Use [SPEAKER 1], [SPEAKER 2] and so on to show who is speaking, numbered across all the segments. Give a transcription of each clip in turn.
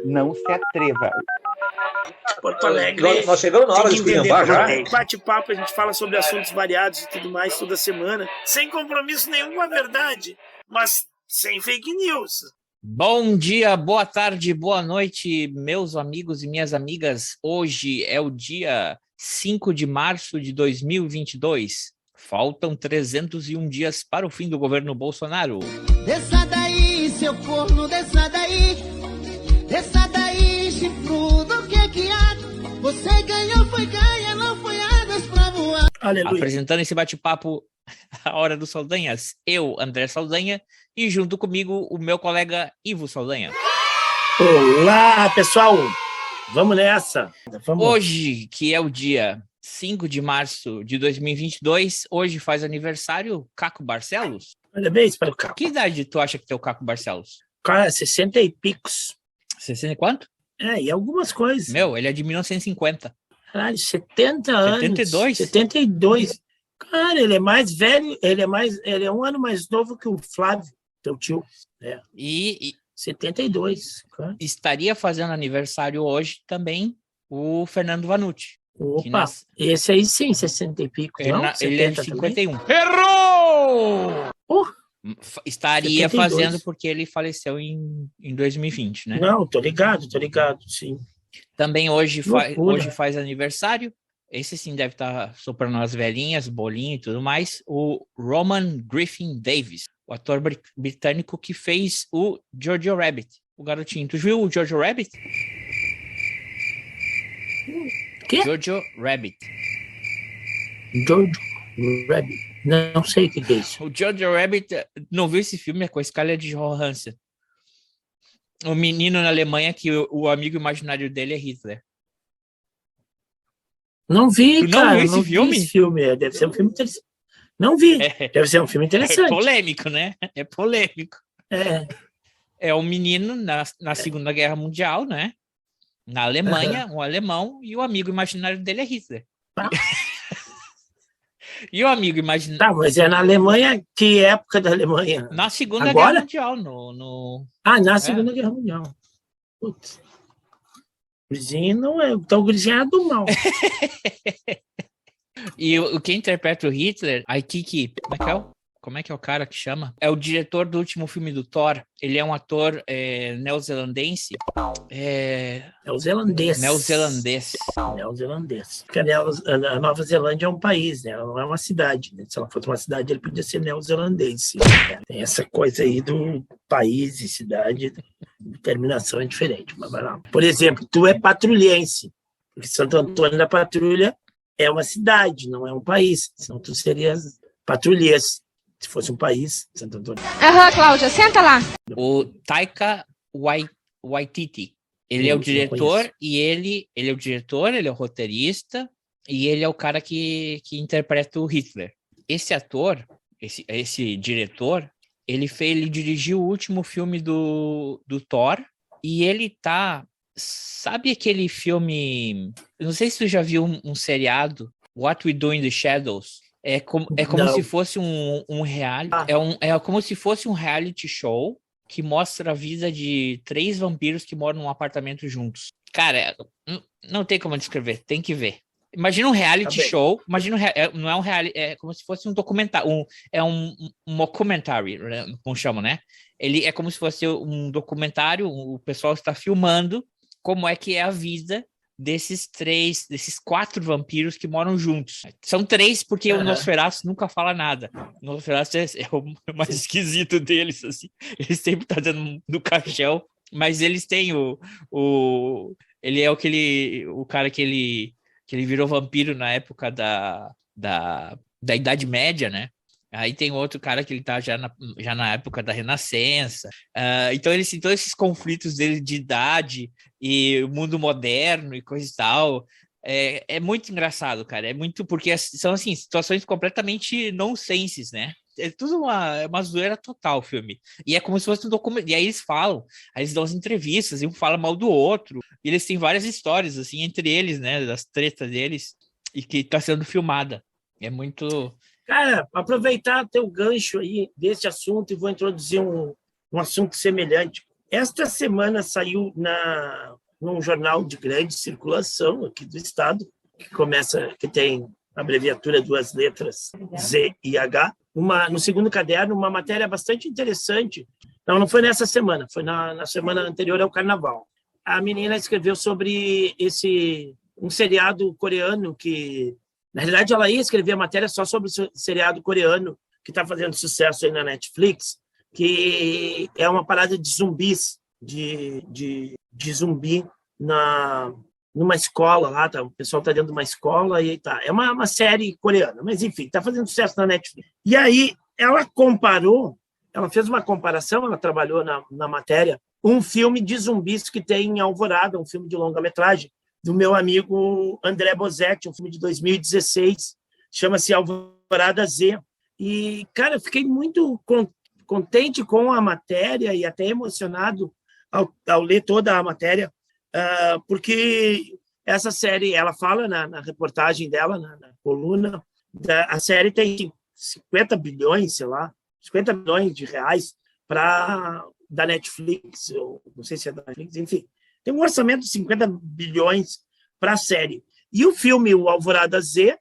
[SPEAKER 1] Não se atreva.
[SPEAKER 2] Porto Alegre.
[SPEAKER 3] Nós chegamos na hora de esculhambar já.
[SPEAKER 2] Bate-papo, a gente fala sobre assuntos variados e tudo mais toda semana, sem compromisso nenhum com a verdade, mas sem fake news.
[SPEAKER 4] Bom dia, boa tarde, boa noite, meus amigos e minhas amigas. Hoje é o dia 5 de março de 2022. Faltam 301 dias para o fim do governo Bolsonaro.
[SPEAKER 5] Desça daí, seu corno, desça daí, chifrudo, o que é que há? Você ganhou, foi ganha, não foi asas pra voar.
[SPEAKER 2] Aleluia.
[SPEAKER 4] Apresentando esse bate-papo, a Hora dos Saldanhas, eu, André Saldanha, e junto comigo o meu colega Ivo Saldanha.
[SPEAKER 2] Olá, pessoal! Vamos nessa!
[SPEAKER 4] Hoje, que é o dia 5 de março de 2022, hoje faz aniversário Caco Barcelos.
[SPEAKER 2] Parabéns para o Caco.
[SPEAKER 4] Que idade tu acha que tem o Caco Barcelos?
[SPEAKER 2] Cara, 60 e picos.
[SPEAKER 4] 60 e quanto?
[SPEAKER 2] E algumas coisas.
[SPEAKER 4] Meu, ele é de 1950.
[SPEAKER 2] Caralho, 70 anos.
[SPEAKER 4] 72?
[SPEAKER 2] 72. Cara, ele é mais velho, ele é um ano mais novo que o Flávio, teu tio.
[SPEAKER 4] E
[SPEAKER 2] 72. Cara.
[SPEAKER 4] estaria fazendo aniversário hoje também o Fernando Vanucci.
[SPEAKER 2] Opa, esse aí sim, 60 e pico.
[SPEAKER 4] Ele é de 51.
[SPEAKER 2] Também?
[SPEAKER 4] Errou! Estaria
[SPEAKER 2] 72.
[SPEAKER 4] fazendo porque ele faleceu em 2020, né?
[SPEAKER 2] Não, tô ligado, sim.
[SPEAKER 4] Também hoje faz aniversário. Esse sim deve estar soprando as velhinhas, bolinho e tudo mais. O Roman Griffin Davis, o ator britânico que fez o Jojo Rabbit, o garotinho. Tu viu o Jojo Rabbit?
[SPEAKER 2] Quê?
[SPEAKER 4] Jojo Rabbit.
[SPEAKER 2] Jojo Rabbit. Não sei o que é isso.
[SPEAKER 4] O Jojo Rabbit, não viu esse filme? É com a Scarlett Johansson. O menino na Alemanha que o amigo imaginário dele é Hitler.
[SPEAKER 2] Não vi,
[SPEAKER 4] Tu não
[SPEAKER 2] cara.
[SPEAKER 4] viu esse filme?
[SPEAKER 2] Vi esse filme. Deve ser um filme interessante. Não vi. Deve ser um filme
[SPEAKER 4] É
[SPEAKER 2] interessante.
[SPEAKER 4] polêmico, né? É polêmico.
[SPEAKER 2] É.
[SPEAKER 4] É um menino na Segunda Guerra Mundial, né? Na Alemanha, um alemão, e o amigo imaginário dele é Hitler.
[SPEAKER 2] Tá.
[SPEAKER 4] E o amigo imaginário...
[SPEAKER 2] Tá, mas é na Alemanha, que época da Alemanha?
[SPEAKER 4] Na Segunda
[SPEAKER 2] Agora?
[SPEAKER 4] Guerra Mundial.
[SPEAKER 2] Na Segunda Guerra Mundial. Putz. O Gurizinho não é. Então o Gurizinho é do mal.
[SPEAKER 4] E quem interpreta o Hitler, como é que é o cara que chama? É o diretor do último filme do Thor. Ele é um ator neozelandense. Neozelandês.
[SPEAKER 2] Porque a Nova Zelândia é um país, né? Ela não é uma cidade. Né? Se ela fosse uma cidade, ele podia ser neozelandense. Né? Tem essa coisa aí do país e cidade, determinação é diferente. Mas vai lá. Por exemplo, tu é patrulhense. Porque Santo Antônio da Patrulha é uma cidade, não é um país. Senão tu serias patrulhês. Se fosse um país, Santo Antônio.
[SPEAKER 6] Cláudia, senta lá.
[SPEAKER 4] O Taika Waititi. Ele é o diretor e ele é o diretor, ele é o roteirista e ele é o cara que interpreta o Hitler. Esse ator, esse diretor, ele dirigiu o último filme do Thor e ele tá... Sabe aquele filme... Não sei se tu já viu um seriado, What We Do in the Shadows. É como se fosse um reality. É como se fosse um reality show que mostra a vida de 3 vampiros que moram num apartamento juntos. Cara, não tem como descrever, tem que ver. Imagina um reality show, não é um reality, é como se fosse um documentário, um mockumentary, como chamam, né? Ele é como se fosse um documentário, o pessoal está filmando como é que é a vida desses 4 vampiros que moram juntos. São 3 porque o Nosferatu nunca fala nada. O Nosferatu é o mais esquisito deles, assim. Ele sempre tá dando no caixão, mas eles têm ele é o cara que ele virou vampiro na época da Idade Média, né? Aí tem outro cara que ele tá já na época da Renascença. Então eles têm todos esses conflitos dele de idade e o mundo moderno e coisa e tal. É muito engraçado, cara. É muito porque são assim, situações completamente nonsenses, né? É tudo uma zoeira total o filme. E é como se fosse um documento. E aí eles dão as entrevistas, e um fala mal do outro. E eles têm várias histórias, assim, entre eles, né? Das tretas deles, e que tá sendo filmada. É muito...
[SPEAKER 2] Cara, aproveitar teu gancho aí desse assunto e vou introduzir um assunto semelhante. Esta semana saiu num jornal de grande circulação aqui do estado, que tem a abreviatura, 2 letras, Z e H, no segundo caderno, uma matéria bastante interessante. Não foi nessa semana, foi na semana anterior ao Carnaval. A menina escreveu sobre um seriado coreano que, na realidade, ela ia escrever a matéria só sobre o seriado coreano que está fazendo sucesso aí na Netflix, que é uma parada de zumbis, de zumbi numa escola lá, tá? O pessoal está dentro de uma escola e tá. É uma série coreana, mas enfim, está fazendo sucesso na Netflix. E aí ela fez uma comparação, ela trabalhou na matéria, um filme de zumbis que tem em Alvorada, um filme de longa-metragem, do meu amigo André Bozetti, um filme de 2016, chama-se Alvorada Z. E, cara, eu fiquei muito contente com a matéria e até emocionado ao ler toda a matéria, porque essa série, ela fala na reportagem dela, na coluna, a série tem 50 bilhões, sei lá, 50 bilhões de reais da Netflix, ou não sei se é da Netflix, enfim, tem um orçamento de 50 bilhões para a série. E o filme, o Alvorada Z,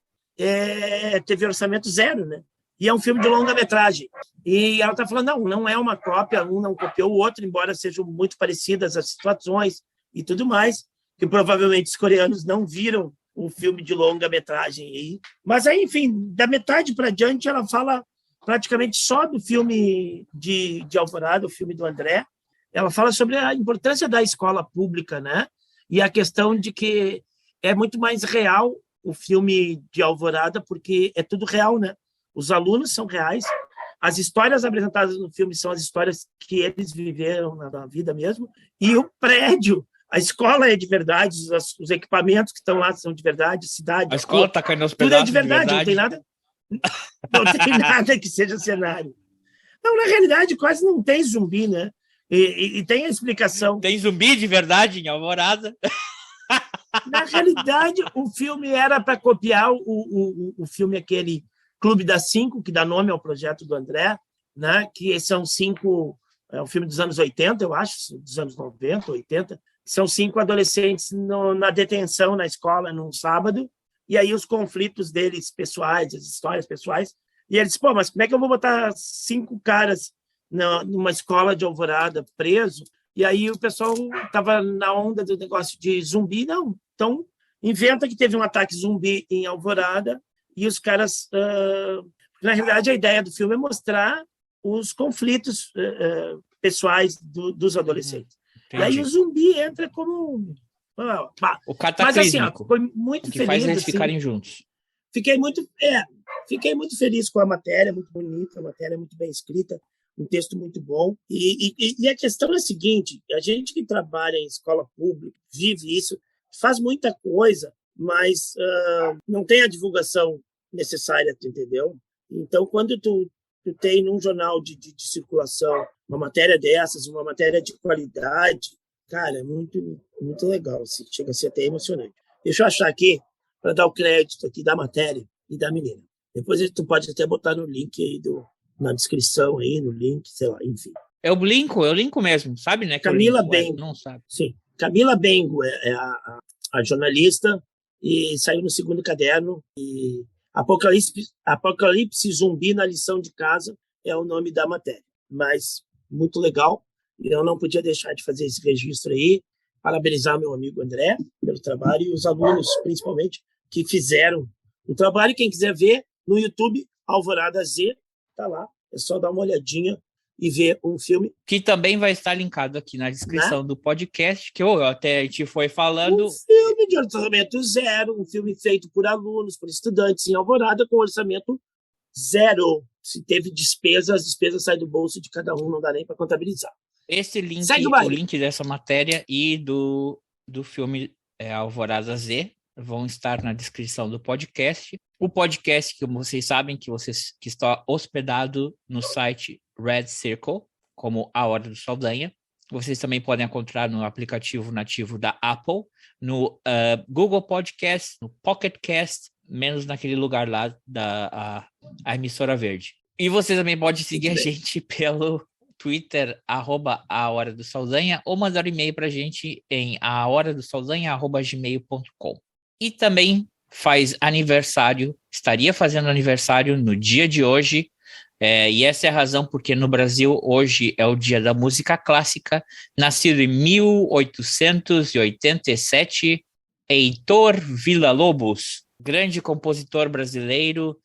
[SPEAKER 2] teve orçamento 0, né? E é um filme de longa-metragem. E ela está falando, não é uma cópia, um não copiou o outro, embora sejam muito parecidas as situações e tudo mais, que provavelmente os coreanos não viram um filme de longa-metragem aí. Mas aí, enfim, da metade para diante, ela fala praticamente só do filme de Alvorada, o filme do André. Ela fala sobre a importância da escola pública, né? E a questão de que é muito mais real o filme de Alvorada, porque é tudo real, né? Os alunos são reais, as histórias apresentadas no filme são as histórias que eles viveram na vida mesmo, e o prédio, a escola é de verdade, os equipamentos que estão lá são de verdade, a cidade...
[SPEAKER 4] A escola está caindo aos
[SPEAKER 2] pedaços, tudo é de verdade,
[SPEAKER 4] de
[SPEAKER 2] verdade. Não tem nada que seja cenário. Não, na realidade, quase não tem zumbi, né? E tem a explicação.
[SPEAKER 4] Tem zumbi de verdade em Alvorada?
[SPEAKER 2] Na realidade, o filme era para copiar o filme aquele Clube das 5, que dá nome ao projeto do André, né? Que são 5, é um filme dos anos 80, eu acho, dos anos 90, 80, são 5 adolescentes na detenção na escola num sábado, e aí os conflitos deles pessoais, as histórias pessoais, e eles, mas como é que eu vou botar 5 caras numa escola de Alvorada preso? E aí o pessoal estava na onda do negócio de zumbi, não. Então, inventa que teve um ataque zumbi em Alvorada, e os caras... na realidade, a ideia do filme é mostrar os conflitos pessoais dos adolescentes.
[SPEAKER 4] Entendi.
[SPEAKER 2] E aí o zumbi entra como...
[SPEAKER 4] o cataclísmico.
[SPEAKER 2] Mas, assim, foi muito
[SPEAKER 4] que
[SPEAKER 2] feliz,
[SPEAKER 4] faz eles
[SPEAKER 2] assim,
[SPEAKER 4] ficarem juntos.
[SPEAKER 2] Fiquei muito feliz com a matéria, muito bonita, a matéria muito bem escrita, um texto muito bom. E a questão é a seguinte, a gente que trabalha em escola pública, vive isso, faz muita coisa, mas não tem a divulgação necessária, tu entendeu? Então, quando tu tem num jornal de circulação uma matéria dessas, uma matéria de qualidade, cara, é muito, muito legal, assim, chega a ser até emocionante. Deixa eu achar aqui, para dar o crédito aqui da matéria e da menina. Depois tu pode até botar no link aí na descrição aí, no link, sei lá, enfim.
[SPEAKER 4] Eu linko mesmo, sabe, né?
[SPEAKER 2] Camila Bengo.
[SPEAKER 4] Não sabe.
[SPEAKER 2] Sim, Camila Bengo é a jornalista, e saiu no segundo caderno, e Apocalipse Zumbi na lição de casa é o nome da matéria. Mas muito legal, e eu não podia deixar de fazer esse registro aí, parabenizar meu amigo André pelo trabalho e os alunos, principalmente, que fizeram o trabalho. Quem quiser ver no YouTube, Alvorada Z, tá lá, é só dar uma olhadinha e ver um filme.
[SPEAKER 4] Que também vai estar linkado aqui na descrição do podcast, que até a gente foi falando.
[SPEAKER 2] Um filme de orçamento 0, um filme feito por alunos, por estudantes em Alvorada, com orçamento 0. Se teve despesa, as despesas saem do bolso de cada um, não dá nem para contabilizar.
[SPEAKER 4] Esse link, o link dessa matéria e do filme Alvorada Z vão estar na descrição do podcast. O podcast, que vocês sabem, que está hospedado no site Red Circle, como A Hora do Saldanha. Vocês também podem encontrar no aplicativo nativo da Apple, no Google Podcast, no Pocket Cast, menos naquele lugar lá da a emissora verde. E vocês também podem seguir a gente pelo Twitter, @aHoraDoSaldanha, ou mandar um e-mail para a gente em ahoradosaldanha@gmail.com. E também estaria fazendo aniversário no dia de hoje, e essa é a razão porque no Brasil hoje é o dia da música clássica, nascido em 1887, Heitor Villa-Lobos, grande compositor brasileiro,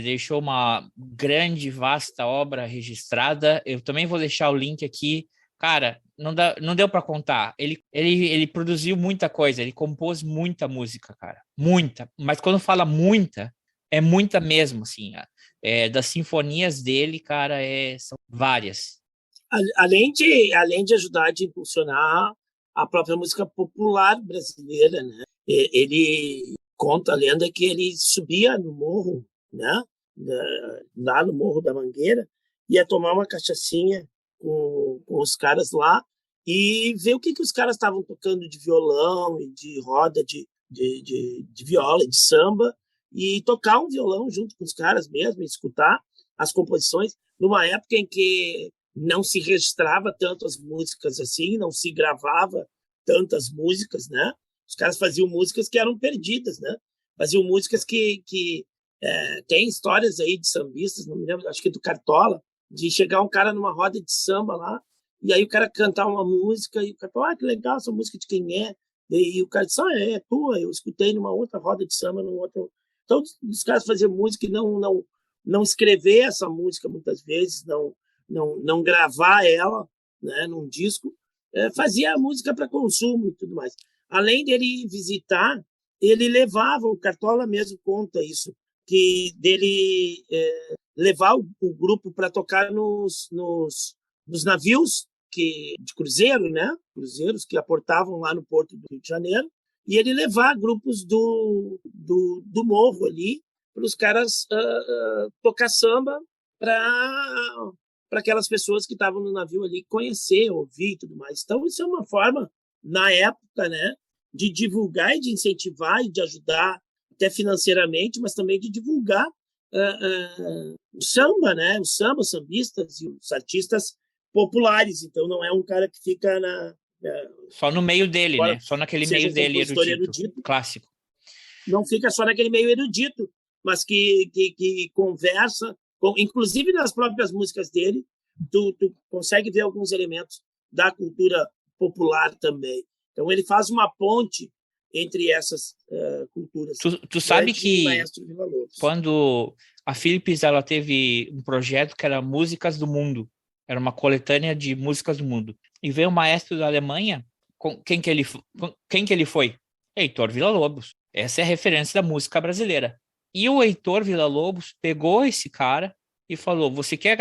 [SPEAKER 4] deixou uma grande, vasta obra registrada. Eu também vou deixar o link aqui. Cara, não deu para contar. Ele produziu muita coisa, ele compôs muita música, cara. Muita. Mas quando fala muita, é muita mesmo, assim. Das sinfonias dele, cara, são várias.
[SPEAKER 2] Além de ajudar a impulsionar a própria música popular brasileira, né? Ele conta a lenda que ele subia no morro, né? Lá no Morro da Mangueira, ia tomar uma cachaçinha com os caras lá e ver o que os caras estavam tocando de violão e de roda de viola e de samba, e tocar um violão junto com os caras mesmo, e escutar as composições, numa época em que não se registrava tanto as músicas assim, não se gravava tantas músicas, né? Os caras faziam músicas que eram perdidas, né? Faziam músicas que tem histórias aí de sambistas, não me lembro, acho que do Cartola, de chegar um cara numa roda de samba lá, e aí o cara cantar uma música, e o cara fala, que legal, essa música de quem é? E o cara disse, é tua, eu escutei numa outra roda de samba, num outro... Então, os caras faziam música e não escrever essa música muitas vezes, não gravar ela, né, num disco, fazia a música para consumo e tudo mais. Além dele visitar, ele levava, o Cartola mesmo conta isso, que dele levar o grupo para tocar nos navios de cruzeiro, né? Cruzeiros que aportavam lá no porto do Rio de Janeiro, e ele levar grupos do morro ali para os caras tocar samba para aquelas pessoas que estavam no navio ali conhecer, ouvir e tudo mais. Então, isso é uma forma, na época, né, de divulgar e de incentivar e de ajudar até financeiramente, mas também de divulgar o samba, né? O samba, os sambistas e os artistas populares. Então, não é um cara que fica
[SPEAKER 4] só no meio dele, né? Só naquele meio dele erudito, clássico.
[SPEAKER 2] Não fica só naquele meio erudito, mas que conversa, inclusive nas próprias músicas dele, tu consegue ver alguns elementos da cultura popular também. Então, ele faz uma ponte entre essas culturas.
[SPEAKER 4] Tu sabe que quando a Philips ela teve um projeto que era Músicas do Mundo, era uma coletânea de músicas do mundo, e veio um maestro da Alemanha, quem que ele foi? Heitor Villa-Lobos. Essa é a referência da música brasileira. E o Heitor Villa-Lobos pegou esse cara e falou, você quer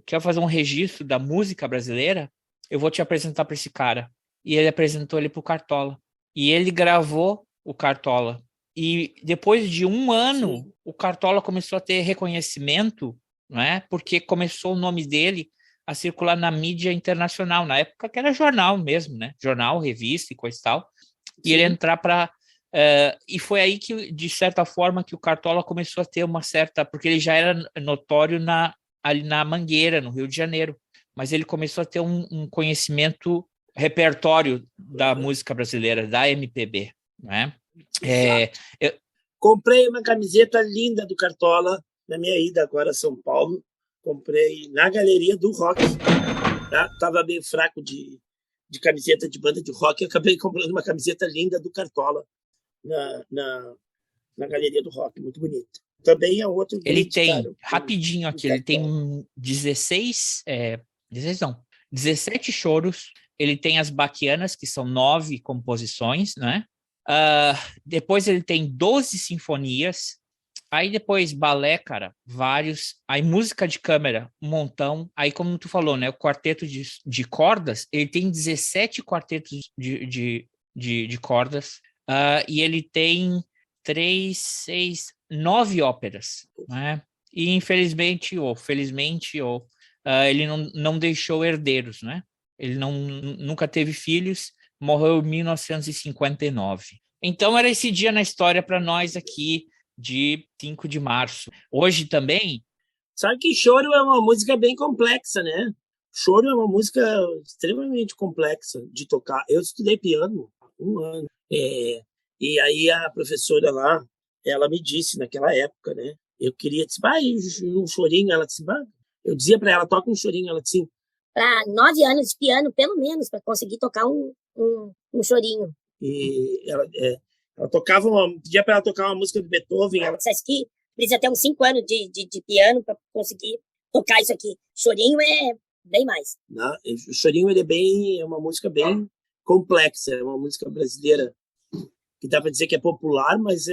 [SPEAKER 4] quer fazer um registro da música brasileira? Eu vou te apresentar para esse cara. E ele apresentou ele para o Cartola. E ele gravou o Cartola. E depois de um ano, sim, o Cartola começou a ter reconhecimento, né? Porque começou o nome dele a circular na mídia internacional, na época que era jornal mesmo, né? Jornal, revista e coisa e tal. E ele entrar para... e foi aí que, de certa forma, que o Cartola começou a ter uma certa... Porque ele já era notório ali na Mangueira, no Rio de Janeiro. Mas ele começou a ter um conhecimento, repertório da música brasileira, da MPB, né?
[SPEAKER 2] Comprei uma camiseta linda do Cartola na minha ida agora a São Paulo. Comprei na Galeria do Rock. Estava bem fraco de camiseta de banda de rock e acabei comprando uma camiseta linda do Cartola na Galeria do Rock, muito bonita. Também é outro...
[SPEAKER 4] Ele tem, rapidinho aqui, ele tem 17 choros, ele tem as baquianas, que são 9 composições, né? Depois ele tem 12 sinfonias, aí depois balé, cara, vários, aí música de câmara, um montão, aí como tu falou, né, o quarteto de cordas, ele tem 17 quartetos de de cordas, e ele tem 9 óperas, né? E infelizmente, ou felizmente, ele não deixou herdeiros, né? Ele nunca teve filhos, morreu em 1959. Então era esse dia na história para nós aqui, de 5 de março. Hoje também,
[SPEAKER 2] Sabe que Choro é uma música bem complexa, né? Choro é uma música extremamente complexa de tocar. Eu estudei piano 1 ano. E aí a professora lá, ela me disse naquela época, né? Eu queria, disse, um chorinho. Ela disse, eu dizia para ela, toca um chorinho. Ela disse,
[SPEAKER 1] para 9 anos de piano, pelo menos, para conseguir tocar um chorinho.
[SPEAKER 2] E ela pedia para ela tocar uma música de Beethoven. Ela
[SPEAKER 1] disse que precisa ter uns 5 anos de piano para conseguir tocar isso aqui. Chorinho é bem mais.
[SPEAKER 2] Não, o chorinho é uma música bem complexa, é uma música brasileira que dá para dizer que é popular, mas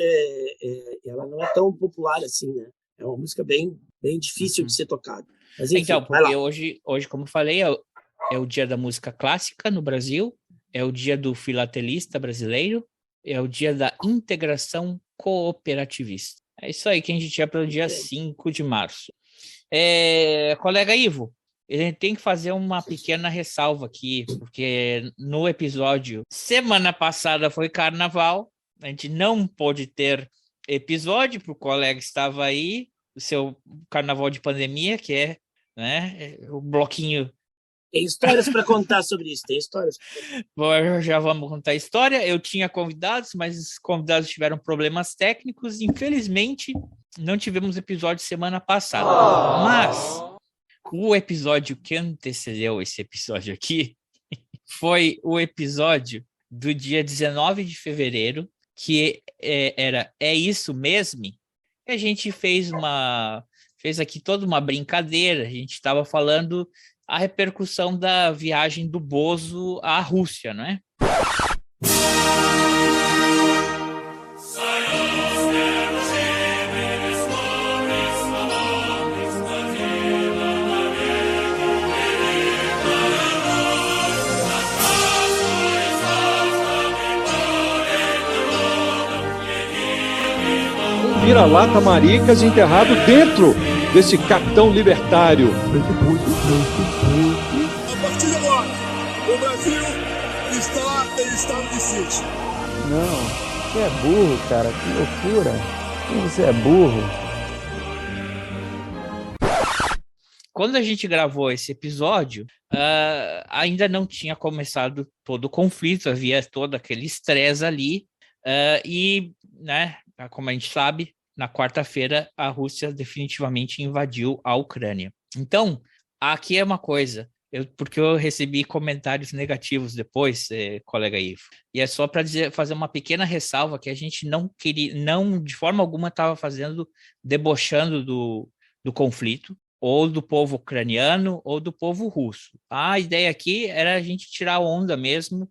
[SPEAKER 2] ela não é tão popular assim, né? É uma música bem difícil de ser tocada. Mas, enfim,
[SPEAKER 4] então, porque hoje, como eu falei, é o dia da música clássica no Brasil, é o dia do filatelista brasileiro, é o dia da integração cooperativista. É isso aí que a gente tinha para o dia 5 de março. Colega Ivo, a gente tem que fazer uma pequena ressalva aqui, porque no episódio semana passada foi carnaval, a gente não pôde ter episódio, porque o colega estava aí, o seu carnaval de pandemia, que é, né, o bloquinho.
[SPEAKER 2] Tem histórias para contar sobre isso, tem histórias.
[SPEAKER 4] Bom, já vamos contar a história. Eu tinha convidados, mas os convidados tiveram problemas técnicos. Infelizmente, não tivemos episódio semana passada. Mas o episódio que antecedeu esse episódio aqui foi o episódio do dia 19 de fevereiro, que era É Isso Mesmo? A gente fez aqui toda uma brincadeira. A gente estava falando a repercussão da viagem do Bozo à Rússia, não é?
[SPEAKER 3] Vira-lata maricas enterrado dentro desse capitão libertário.
[SPEAKER 6] A partir de agora, o Brasil está em estado de sítio.
[SPEAKER 7] Não, você é burro, cara, que loucura. Como você é burro.
[SPEAKER 4] Quando a gente gravou esse episódio, ainda não tinha começado todo o conflito, havia todo aquele estresse ali, e, né, como a gente sabe, na quarta-feira a Rússia definitivamente invadiu a Ucrânia. Então, aqui é uma coisa, porque eu recebi comentários negativos depois, colega Ivo, e é só para fazer uma pequena ressalva que a gente não queria, não de forma alguma estava debochando do conflito, ou do povo ucraniano, ou do povo russo. A ideia aqui era a gente tirar onda mesmo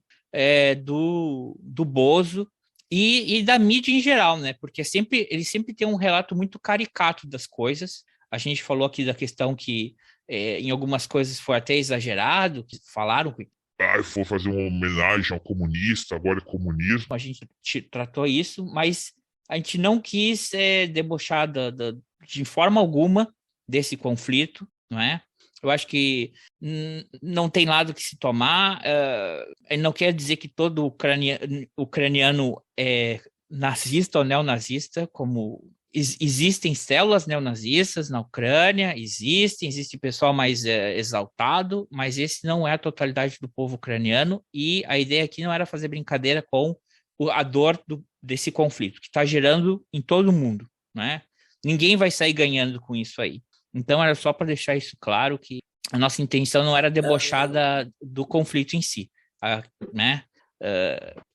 [SPEAKER 4] do Bozo, e da mídia em geral, né? Porque ele sempre tem um relato muito caricato das coisas. A gente falou aqui da questão que em algumas coisas foi até exagerado, que falaram que
[SPEAKER 8] foi fazer uma homenagem ao comunista, agora é comunismo.
[SPEAKER 4] A gente tratou isso, mas a gente não quis debochar de forma alguma desse conflito, não é? Eu acho que não tem lado que se tomar. Não quer dizer que todo ucraniano é nazista ou neonazista, como existem células neonazistas na Ucrânia, existe pessoal mais exaltado, mas esse não é a totalidade do povo ucraniano, e a ideia aqui não era fazer brincadeira com a dor desse conflito, que está gerando em todo mundo, né? Ninguém vai sair ganhando com isso aí. Então, era só para deixar isso claro, que a nossa intenção não era debochar do conflito em si, né?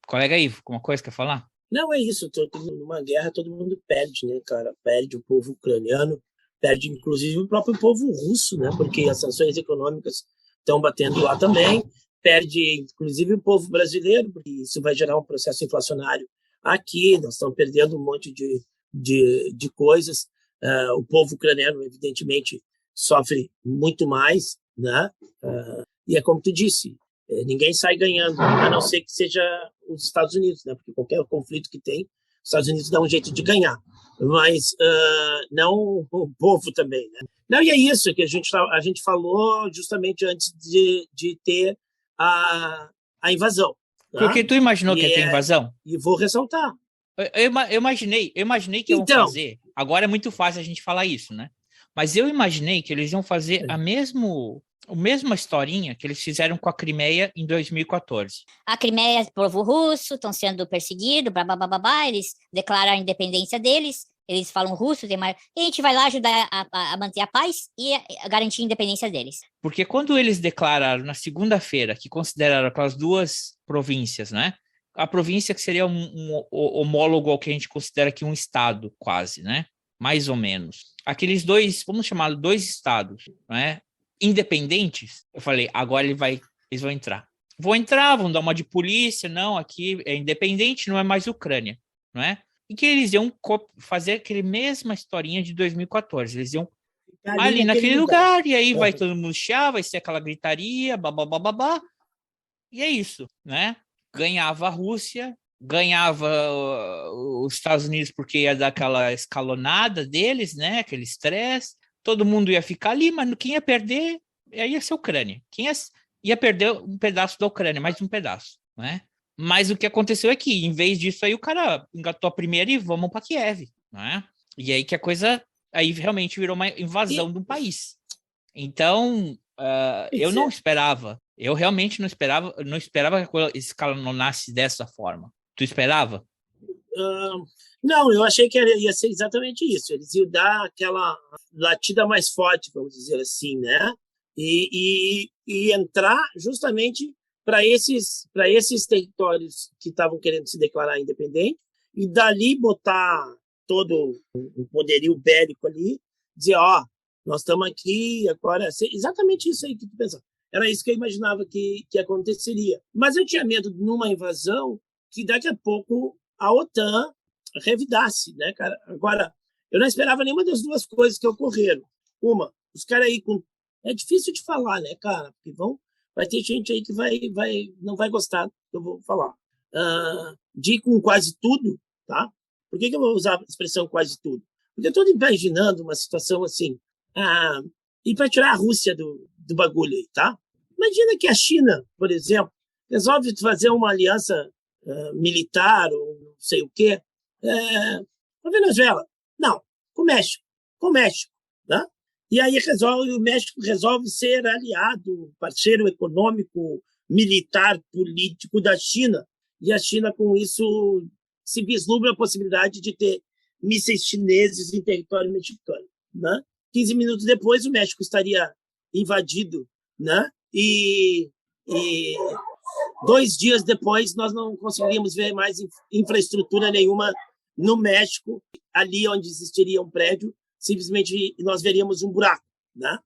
[SPEAKER 4] Colega Ivo, alguma coisa quer falar?
[SPEAKER 2] Não, é isso. Numa guerra, todo mundo perde, né, cara? Perde o povo ucraniano, perde inclusive o próprio povo russo, né? Porque as sanções econômicas estão batendo lá também. Perde inclusive o povo brasileiro, porque isso vai gerar um processo inflacionário aqui. Nós estamos perdendo um monte de coisas. O povo ucraniano, evidentemente, sofre muito mais, né? E é como tu disse, ninguém sai ganhando, a não ser que seja os Estados Unidos, né? Porque qualquer conflito que tem, os Estados Unidos dá um jeito de ganhar, mas não o povo também, né? Não, e é isso que a gente falou justamente antes de ter a invasão. Tá?
[SPEAKER 4] Porque tu imaginou que ia ter invasão?
[SPEAKER 2] E vou ressaltar.
[SPEAKER 4] Eu imaginei que iam fazer. Agora é muito fácil a gente falar isso, né? Mas eu imaginei que eles iam fazer a mesma historinha que eles fizeram com a Crimeia em 2014.
[SPEAKER 9] A Crimeia é povo russo, estão sendo perseguidos, blá, blá, blá, blá, blá, eles declaram a independência deles, eles falam russo, e a gente vai lá ajudar a manter a paz e a garantir a independência deles.
[SPEAKER 4] Porque quando eles declararam na segunda-feira que consideraram aquelas duas províncias, né? A província que seria um homólogo ao que a gente considera aqui um estado, quase, né? Mais ou menos. Aqueles dois, vamos chamar de 2 estados, né? Independentes, eu falei, agora eles vão entrar. Vão dar uma de polícia, não, aqui é independente, não é mais Ucrânia, não é? E que eles iam fazer aquela mesma historinha de 2014, eles iam ali naquele lugar, e aí vai todo mundo chiar, vai ser aquela gritaria, babá, e é isso, né? Ganhava a Rússia, ganhava os Estados Unidos porque ia dar aquela escalonada deles, né? Aquele estresse, todo mundo ia ficar ali, mas quem ia perder ia ser a Ucrânia. Quem ia perder um pedaço da Ucrânia, mais um pedaço, né? Mas o que aconteceu é que, em vez disso, aí o cara engatou a primeira e vamos para Kiev, né? E aí que a coisa aí realmente virou uma invasão do país. Então, eu não esperava. Eu realmente não esperava que a coisa escalonasse dessa forma. Tu esperava?
[SPEAKER 2] Não, eu achei que ia ser exatamente isso. Eles iam dar aquela latida mais forte, vamos dizer assim, né? E entrar justamente para esses territórios que estavam querendo se declarar independente e dali botar todo o poderio bélico ali, dizer, nós estamos aqui agora, exatamente isso aí que tu pensava. Era isso que eu imaginava que aconteceria. Mas eu tinha medo de numa invasão que daqui a pouco a OTAN revidasse, né, cara? Agora, eu não esperava nenhuma das duas coisas que ocorreram. Uma, os caras aí com... É difícil de falar, né, cara? Porque vai ter gente aí que não vai gostar do que eu vou falar. De ir com quase tudo, tá? Por que eu vou usar a expressão quase tudo? Porque eu estou imaginando uma situação assim, e para tirar a Rússia do bagulho aí, tá? Imagina que a China, por exemplo, resolve fazer uma aliança militar ou não sei o quê com a Venezuela. Não, com o México, tá? E aí o México resolve ser aliado, parceiro econômico, militar, político da China. E a China, com isso, se vislumbra a possibilidade de ter mísseis chineses em território mexicano, né? 15 minutos depois, o México estaria invadido, né? E 2 dias depois, nós não conseguiríamos ver mais infraestrutura nenhuma no México, ali onde existiria um prédio, simplesmente nós veríamos um buraco, né?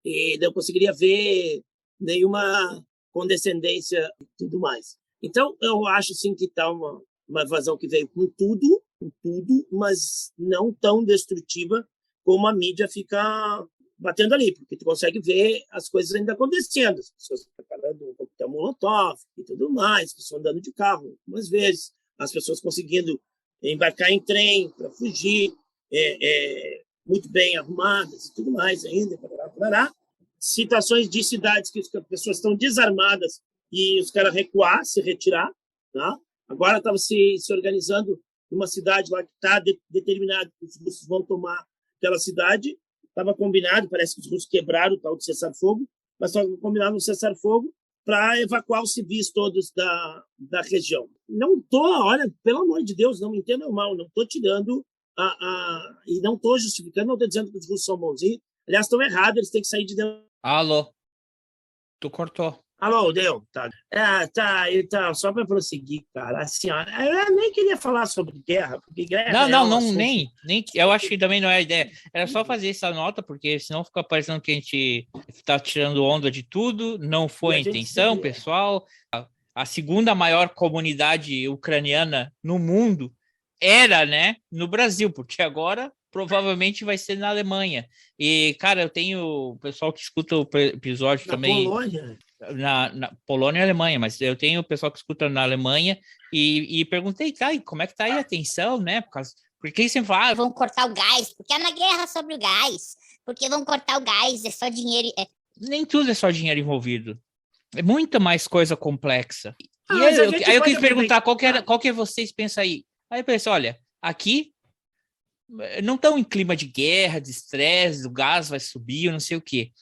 [SPEAKER 2] E não conseguiria ver nenhuma condescendência e tudo mais. Então, eu acho sim que está uma invasão que veio com tudo, mas não tão destrutiva como a mídia fica batendo ali, porque tu consegue ver as coisas ainda acontecendo, as pessoas preparando um coquetel molotov e tudo mais, as pessoas andando de carro algumas vezes, as pessoas conseguindo embarcar em trem para fugir, muito bem arrumadas e tudo mais ainda, parará. Situações de cidades que as pessoas estão desarmadas e os caras recuar, se retirar, tá? Agora estava se organizando uma cidade lá que está determinado que os russos vão tomar aquela cidade, estava combinado, parece que os russos quebraram o tal de cessar-fogo, mas estava combinado um cessar-fogo para evacuar os civis todos da região. Não olha, pelo amor de Deus, não me entendam mal, não estou tirando e não estou justificando, não estou dizendo que os russos são bonzinhos, aliás, estão errados, eles têm que sair de dentro.
[SPEAKER 4] Alô? Tu cortou.
[SPEAKER 2] Alô, deu? Tá. Então, só para prosseguir, cara, assim, eu nem queria falar sobre guerra, porque guerra
[SPEAKER 4] Não, nem. Eu acho que também não é a ideia. Era só fazer essa nota, porque senão fica parecendo que a gente está tirando onda de tudo, não foi a intenção, pessoal. A segunda maior comunidade ucraniana no mundo era, né, no Brasil, porque agora provavelmente vai ser na Alemanha. E, cara, eu tenho pessoal que escuta o episódio também.
[SPEAKER 2] Polônia.
[SPEAKER 4] Na Polônia e Alemanha, mas eu tenho pessoal que escuta na Alemanha e perguntei, cara, como é que tá aí a tensão, né? Porque sempre fala,
[SPEAKER 9] vão cortar o gás, porque é uma guerra sobre o gás, porque vão cortar o gás, é só dinheiro. Nem
[SPEAKER 4] tudo é só dinheiro envolvido. É muita mais coisa complexa. Aí eu quis perguntar, qual que vocês pensam aí? Aí eu pensei, olha, aqui não estão em clima de guerra, de estresse, o gás vai subir, não sei o quê.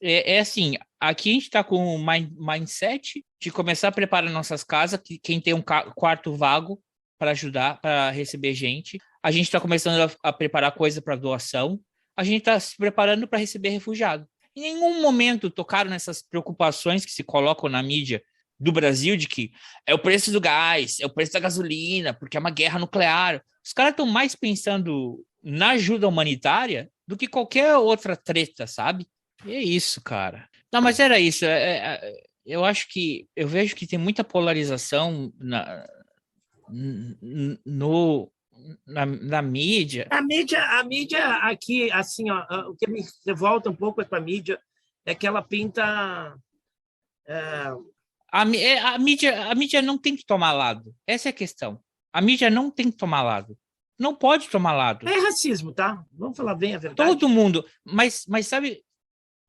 [SPEAKER 4] É assim, aqui a gente está com um mindset de começar a preparar nossas casas, quem tem um quarto vago para ajudar, para receber gente. A gente está começando a preparar coisa para doação. A gente está se preparando para receber refugiado. Em nenhum momento tocaram nessas preocupações que se colocam na mídia do Brasil, de que é o preço do gás, é o preço da gasolina, porque é uma guerra nuclear. Os caras estão mais pensando na ajuda humanitária do que qualquer outra treta, sabe? E é isso, cara. Não, mas era isso. Eu acho que... Eu vejo que tem muita polarização na mídia.
[SPEAKER 2] A mídia aqui, assim, ó, o que me revolta um pouco com a mídia é que ela pinta...
[SPEAKER 4] A mídia não tem que tomar lado. Essa é a questão. A mídia não tem que tomar lado. Não pode tomar lado.
[SPEAKER 2] É racismo, tá? Vamos falar bem a verdade.
[SPEAKER 4] Todo mundo. Mas sabe...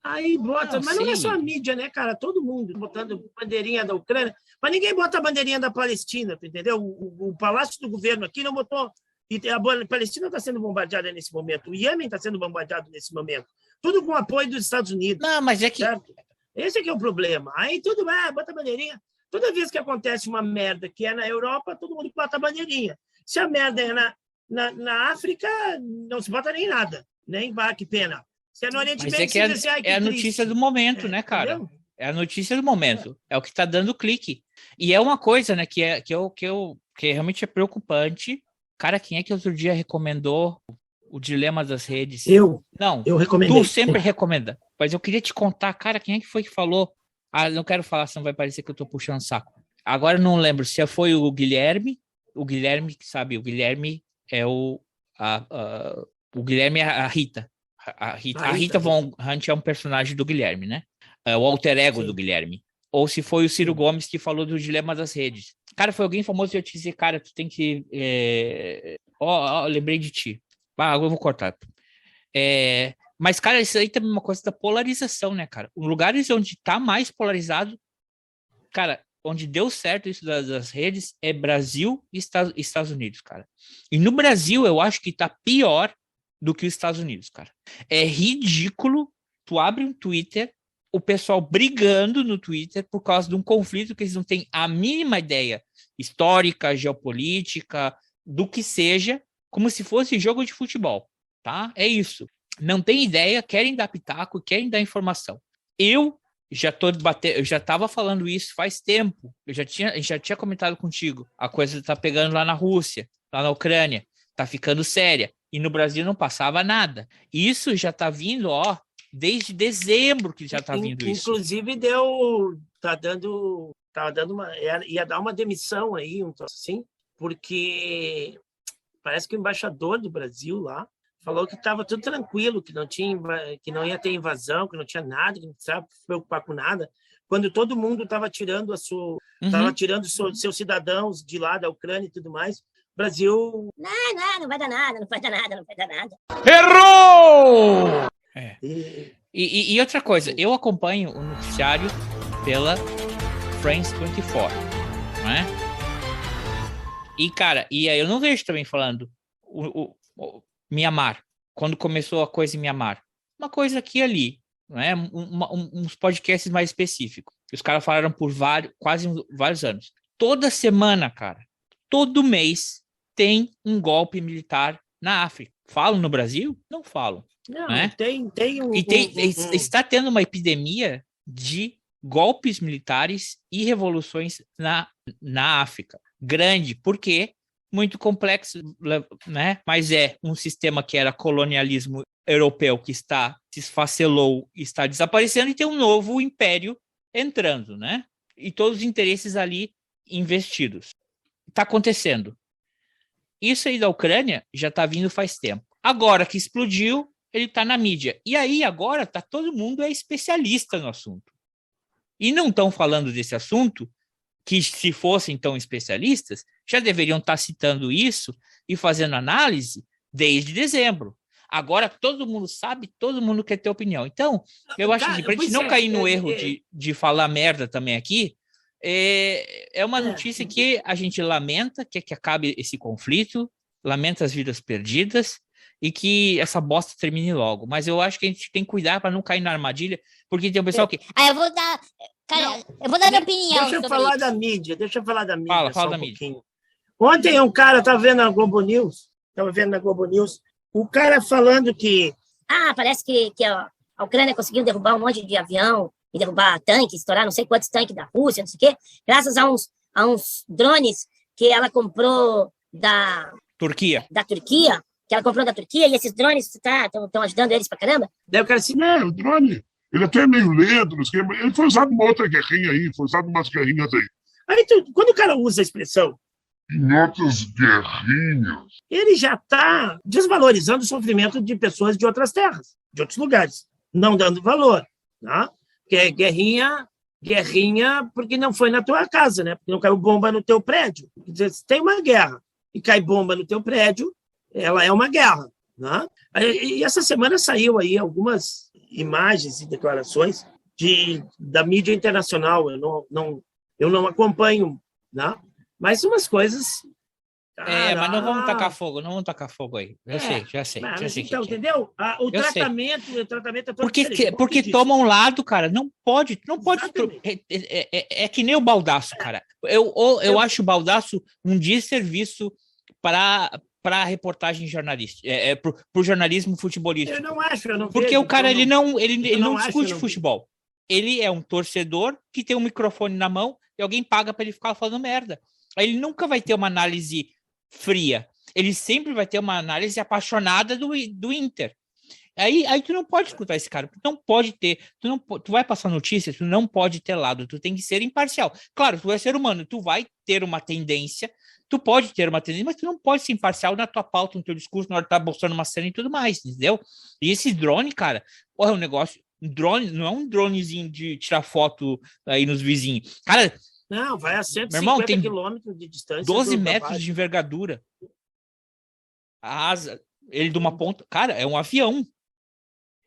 [SPEAKER 2] Aí bota, mas não é só a mídia, né, cara? Todo mundo botando bandeirinha da Ucrânia, mas ninguém bota a bandeirinha da Palestina, entendeu? O Palácio do Governo aqui não botou. E a Palestina está sendo bombardeada nesse momento, o Iêmen está sendo bombardeado nesse momento. Tudo com o apoio dos Estados Unidos.
[SPEAKER 4] Não, mas é que...
[SPEAKER 2] Certo? Esse é que é o problema. Aí tudo bota a bandeirinha. Toda vez que acontece uma merda que é na Europa, todo mundo bota a bandeirinha. Se a merda é na África, não se bota nem nada. Nem que pena. Se é no Oriente
[SPEAKER 4] Médio,
[SPEAKER 2] é
[SPEAKER 4] a notícia do momento, né, cara? Entendeu? É a notícia do momento. É o que está dando clique. E é uma coisa, né, que realmente é preocupante. Cara, quem é que outro dia recomendou o Dilema das Redes? Não, eu recomendei. Tu sempre recomenda. Mas eu queria te contar, cara, quem é que foi que falou? Ah, não quero falar, senão vai parecer que eu tô puxando saco. Agora eu não lembro se foi o Guilherme. O Guilherme, sabe, o Guilherme é o Guilherme é a Rita. A Rita Von Hunt é um personagem do Guilherme, né? É o alter ego do Guilherme. Ou se foi o Ciro Gomes que falou do Dilema das Redes. Cara, foi alguém famoso e eu te dizer, cara, tu tem que... lembrei de ti. Agora eu vou cortar. Mas, cara, isso aí também é uma coisa da polarização, né, cara? Os lugares onde tá mais polarizado, cara, onde deu certo isso das redes é Brasil e Estados Unidos, cara. E no Brasil, eu acho que tá pior do que os Estados Unidos, cara. É ridículo, tu abre um Twitter, o pessoal brigando no Twitter por causa de um conflito que eles não têm a mínima ideia histórica, geopolítica, do que seja, como se fosse jogo de futebol, tá? É isso. Não tem ideia, querem dar pitaco, querem dar informação. Eu já estava falando isso faz tempo, já tinha comentado contigo, a coisa tá pegando lá na Rússia, lá na Ucrânia, tá ficando séria. E no Brasil não passava nada. Isso já está vindo, desde dezembro que já está vindo isso.
[SPEAKER 2] Inclusive ia dar uma demissão aí, assim, porque parece que o embaixador do Brasil lá falou que estava tudo tranquilo, que não ia ter invasão, que não tinha nada, que não precisava se preocupar com nada, quando todo mundo estava tirando seus cidadãos de lá da Ucrânia e tudo mais. Brasil...
[SPEAKER 1] Não vai dar nada.
[SPEAKER 4] Errou! E outra coisa, eu acompanho o noticiário pela France 24, não é? E, cara, eu não vejo também falando o Mianmar, quando começou a coisa em Mianmar. Uma coisa aqui e ali, não é? Uns podcasts mais específicos. Os caras falaram por quase vários anos. Toda semana, cara, todo mês tem um golpe militar na África. Falam no Brasil? Não falam.
[SPEAKER 2] Não,
[SPEAKER 4] né?
[SPEAKER 2] E
[SPEAKER 4] está tendo uma epidemia de golpes militares e revoluções na África. Grande, porque muito complexo, né? Mas é um sistema que era colonialismo europeu que se esfacelou, está desaparecendo e tem um novo império entrando, né? E todos os interesses ali investidos. Está acontecendo. Isso aí da Ucrânia já está vindo faz tempo. Agora que explodiu, ele está na mídia. E aí agora todo mundo é especialista no assunto. E não estão falando desse assunto, que se fossem tão especialistas, já deveriam estar citando isso e fazendo análise desde dezembro. Agora todo mundo sabe, todo mundo quer ter opinião. Então, eu acho que para a gente não cair no erro de falar merda também aqui, é uma notícia que a gente lamenta, que acabe esse conflito, lamenta as vidas perdidas, e que essa bosta termine logo. Mas eu acho que a gente tem que cuidar para não cair na armadilha, porque tem um pessoal que...
[SPEAKER 9] Eu vou dar... Cara, eu vou dar minha opinião
[SPEAKER 2] Deixa eu
[SPEAKER 9] sobre
[SPEAKER 2] falar
[SPEAKER 9] isso.
[SPEAKER 2] da mídia,
[SPEAKER 4] Fala
[SPEAKER 2] só
[SPEAKER 4] da
[SPEAKER 2] um
[SPEAKER 4] mídia.
[SPEAKER 2] pouquinho. Ontem um cara estava vendo na Globo News, o cara falando que
[SPEAKER 1] Parece que a Ucrânia conseguiu derrubar um monte de avião e derrubar tanques, estourar não sei quantos tanques da Rússia, não sei o quê, graças a uns drones que ela comprou da
[SPEAKER 4] Turquia.
[SPEAKER 1] E esses drones estão ajudando eles pra caramba.
[SPEAKER 2] daí o cara assim,
[SPEAKER 8] O drone, ele até é meio lento, não sei, mas ele foi usado numa outra guerrinha aí, foi usado em umas guerrinhas aí.
[SPEAKER 2] aí quando o cara usa a expressão,
[SPEAKER 8] Em outras guerrinhas.
[SPEAKER 2] ele já está desvalorizando o sofrimento de pessoas de outras terras, de outros lugares, não dando valor, tá? Que é guerrinha porque não foi na tua casa, né? Porque não caiu bomba no teu prédio. Quer dizer, se tem uma guerra e cai bomba no teu prédio, ela é uma guerra, né? E essa semana saiu aí algumas imagens e declarações da mídia internacional. Eu não acompanho, né? Mas umas coisas...
[SPEAKER 4] Mas não vamos tacar fogo aí. Já sei
[SPEAKER 2] então,
[SPEAKER 4] que é.
[SPEAKER 2] entendeu? O
[SPEAKER 4] Eu sei.
[SPEAKER 2] tratamento é todo diferente.
[SPEAKER 4] Porque toma um lado, cara. Não pode.
[SPEAKER 2] Exatamente.
[SPEAKER 4] É que nem o Baldasso, cara. Eu acho o Baldasso um desserviço para a reportagem jornalística, para o jornalismo futebolístico.
[SPEAKER 2] Eu não acho, eu não
[SPEAKER 4] Porque
[SPEAKER 2] vejo,
[SPEAKER 4] o cara,
[SPEAKER 2] então
[SPEAKER 4] ele não
[SPEAKER 2] acho,
[SPEAKER 4] discute
[SPEAKER 2] eu não
[SPEAKER 4] futebol. Ele é um torcedor que tem um microfone na mão e alguém paga para ele ficar falando merda. Ele nunca vai ter uma análise fria. Ele sempre vai ter uma análise apaixonada do Inter. Aí tu não pode escutar esse cara. Tu não pode ter... Tu vai passar notícias, tu não pode ter lado. Tu tem que ser imparcial. Claro, tu é ser humano. Tu vai ter uma tendência. Tu pode ter uma tendência, mas tu não pode ser imparcial na tua pauta, no teu discurso, na hora de estar mostrando uma cena e tudo mais, entendeu? E esse drone, cara... é um negócio... drone não é um dronezinho de tirar foto aí nos vizinhos. Cara...
[SPEAKER 2] Não, vai a 150
[SPEAKER 4] Meu irmão, tem
[SPEAKER 2] quilômetros de distância.
[SPEAKER 4] 12 metros de envergadura. A asa, ele de uma ponta... Cara, é um avião.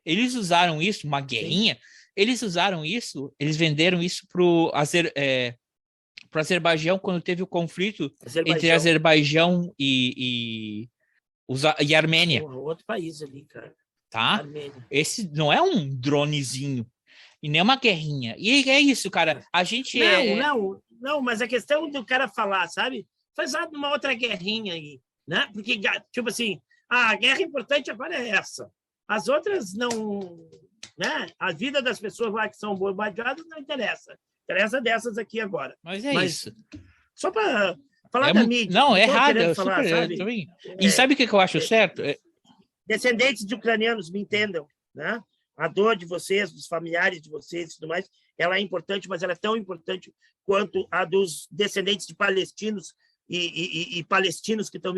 [SPEAKER 4] Eles usaram isso, uma guerrinha. Eles usaram isso, eles venderam isso pro Azerbaijão quando teve o conflito entre Azerbaijão e Armênia.
[SPEAKER 2] Porra, outro país ali, cara.
[SPEAKER 4] Tá?
[SPEAKER 2] Armênia.
[SPEAKER 4] Esse não é um dronezinho. E nem uma guerrinha. E é isso, cara. A gente
[SPEAKER 2] Não, mas a questão do cara falar, sabe? Faz uma outra guerrinha aí, né? Porque, tipo assim, a guerra importante agora é essa. As outras não... né? A vida das pessoas lá que são bombardeadas não interessa. Interessa dessas aqui agora.
[SPEAKER 4] Mas
[SPEAKER 2] isso. Só para falar da mídia.
[SPEAKER 4] Não, é errado.
[SPEAKER 2] Sabe?
[SPEAKER 4] E sabe o que eu acho certo?
[SPEAKER 2] Descendentes de ucranianos, me entendam, né? A dor de vocês, dos familiares de vocês e tudo mais, ela é importante, mas ela é tão importante quanto a dos descendentes de palestinos e palestinos que estão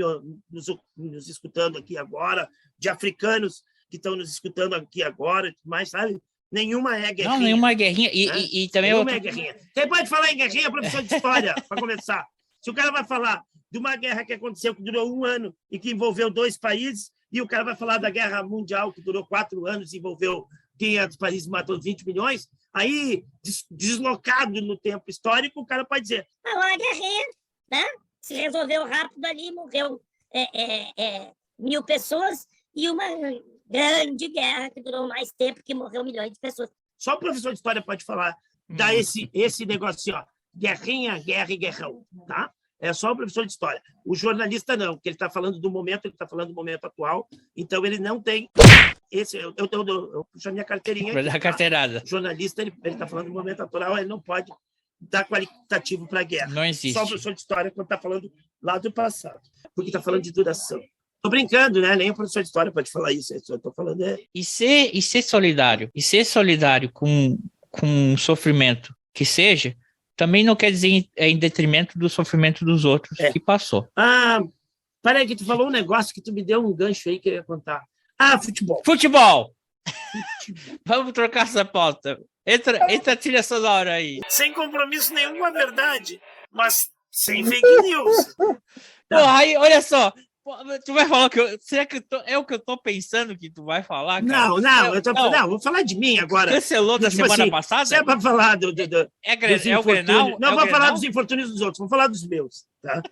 [SPEAKER 2] nos escutando aqui agora, de africanos que estão nos escutando aqui agora, mas sabe? Nenhuma é guerrinha.
[SPEAKER 4] Não, nenhuma é guerrinha. E também
[SPEAKER 2] nenhuma é guerrinha. Quem pode falar em guerrinha, professor de história, para começar. Se o cara vai falar de uma guerra que aconteceu, que durou 1 ano e que envolveu 2 países, e o cara vai falar da guerra mundial, que durou 4 anos e envolveu 500 países e matou 20 milhões, aí, deslocado no tempo histórico, o cara pode dizer...
[SPEAKER 1] Uma guerrinha, né? Se resolveu rápido ali, morreu 1.000 pessoas, e uma grande guerra que durou mais tempo, que morreu milhões de pessoas.
[SPEAKER 2] Só o professor de história pode falar, dar esse negócio assim, ó, guerrinha, guerra e guerrão, tá? É só o professor de história. O jornalista não, porque ele está falando do momento, ele está falando do momento atual, então ele não tem... Eu puxo a minha carteirinha aqui,
[SPEAKER 4] a carteirada.
[SPEAKER 2] O jornalista, ele está falando do momento atual, ele não pode dar qualitativo para a guerra.
[SPEAKER 4] Não existe.
[SPEAKER 2] Só o professor de história quando está falando lá do passado, porque está falando de duração. Estou brincando, né? Nem o professor de história pode falar isso. Eu estou falando
[SPEAKER 4] E ser solidário. E ser solidário com um sofrimento que seja, também não quer dizer em detrimento do sofrimento dos outros que passou.
[SPEAKER 2] Peraí, que tu falou um negócio que tu me deu um gancho aí que eu ia contar. Futebol.
[SPEAKER 4] Futebol! Vamos trocar essa pauta. Entra a trilha sonora aí.
[SPEAKER 2] Sem compromisso nenhum com a verdade, mas sem fake news.
[SPEAKER 4] Porra, aí, olha só. Tu vai falar será que é o que eu tô pensando que tu vai falar, cara?
[SPEAKER 2] Não, vou falar de mim agora.
[SPEAKER 4] Cancelou da semana passada?
[SPEAKER 2] Se é pra falar do
[SPEAKER 4] o Grenal?
[SPEAKER 2] Não vou falar dos infortúnios dos outros, vou falar dos meus, tá?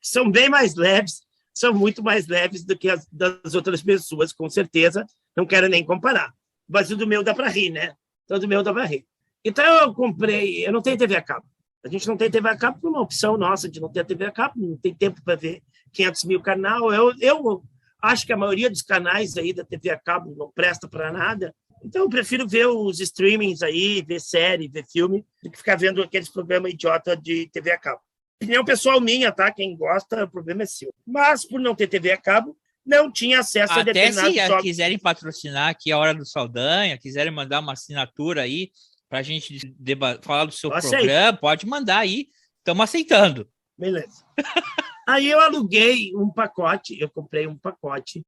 [SPEAKER 2] São bem mais leves, são muito mais leves do que as das outras pessoas, com certeza, não quero nem comparar. Mas o do meu dá para rir, né? Então, do meu dá para rir. Então, eu não tenho TV a cabo. A gente não tem TV a cabo por uma opção nossa de não ter TV a cabo, não tem tempo para ver 500 mil canal. Eu acho que a maioria dos canais aí da TV a cabo não presta para nada. Então, eu prefiro ver os streamings aí, ver série, ver filme, do que ficar vendo aqueles programas idiota de TV a cabo. Opinião pessoal minha, tá? Quem gosta, o problema é seu. Mas, por não ter TV a cabo, não tinha acesso a determinados jogos.
[SPEAKER 4] Até se quiserem patrocinar aqui a Hora do Saldanha, quiserem mandar uma assinatura aí para a gente falar do seu programa, pode mandar aí. Estamos aceitando.
[SPEAKER 2] Beleza. Aí eu aluguei um pacote, eu comprei um pacote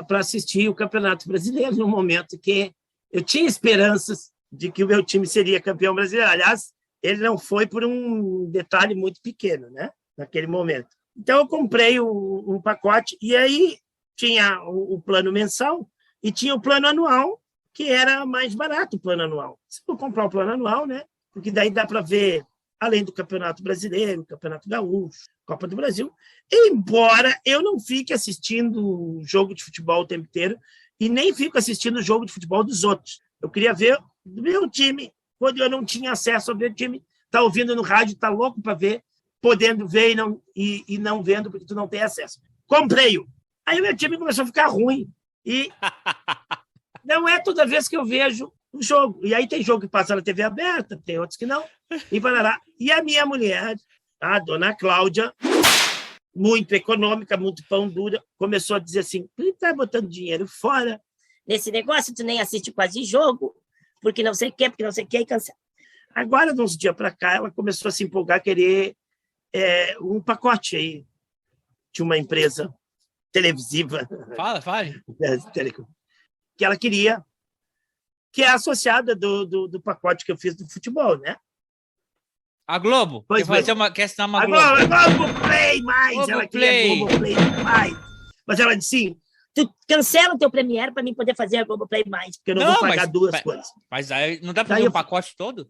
[SPEAKER 2] para assistir o Campeonato Brasileiro no momento que eu tinha esperanças de que o meu time seria campeão brasileiro. Aliás, ele não foi por um detalhe muito pequeno, né? Naquele momento. Então, eu comprei um pacote e aí tinha o plano mensal e tinha o plano anual, que era mais barato o plano anual. Se eu comprar o plano anual, né? Porque daí dá para ver, além do Campeonato Brasileiro, Campeonato Gaúcho, Copa do Brasil, embora eu não fique assistindo jogo de futebol o tempo inteiro e nem fico assistindo o jogo de futebol dos outros. Eu queria ver do meu time, quando eu não tinha acesso ao meu time, tá ouvindo no rádio, tá louco para ver, podendo ver e não vendo, porque tu não tem acesso. Comprei-o. Aí o meu time começou a ficar ruim. E não é toda vez que eu vejo o jogo. E aí tem jogo que passa na TV aberta, tem outros que não. E vai lá. E a minha mulher, a dona Cláudia, muito econômica, muito pão dura, começou a dizer assim, ele tá botando dinheiro fora. Nesse negócio, tu nem assiste quase jogo, porque não sei o que, e cancela. Agora, de uns dias para cá, ela começou a se empolgar, a querer um pacote aí de uma empresa televisiva.
[SPEAKER 4] Fala.
[SPEAKER 2] Que ela queria, que é associada do pacote que eu fiz do futebol, né?
[SPEAKER 4] A Globo?
[SPEAKER 2] Pois
[SPEAKER 4] quer assinar uma
[SPEAKER 2] a
[SPEAKER 4] Globo?
[SPEAKER 2] Globo Play mais!
[SPEAKER 4] Globo
[SPEAKER 2] Ela
[SPEAKER 4] Play.
[SPEAKER 2] queria Globo Play mais. Mas ela disse sim, tu cancela o teu Premiere para mim poder fazer a Globo Play mais, porque eu não vou pagar duas coisas.
[SPEAKER 4] Mas aí não dá para fazer um pacote todo?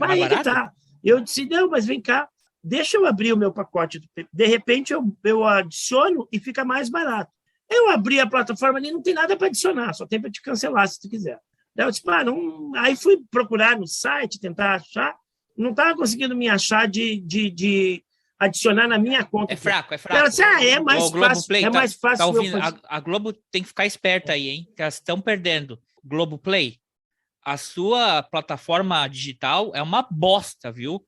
[SPEAKER 2] Aí que tá. Eu disse, não, mas vem cá, deixa eu abrir o meu pacote. De repente, eu adiciono e fica mais barato. Eu abri a plataforma ali, não tem nada para adicionar, só tem para te cancelar, se tu quiser. Daí eu disse, não... Aí fui procurar no site, tentar achar, não estava conseguindo me achar de adicionar na minha conta.
[SPEAKER 4] É fraco.
[SPEAKER 2] Ela disse, é mais fácil.
[SPEAKER 4] Play,
[SPEAKER 2] mais fácil.
[SPEAKER 4] Tá ouvindo? A Globo tem que ficar esperta aí, hein? Que elas estão perdendo. Globo Play, a sua plataforma digital é uma bosta, viu?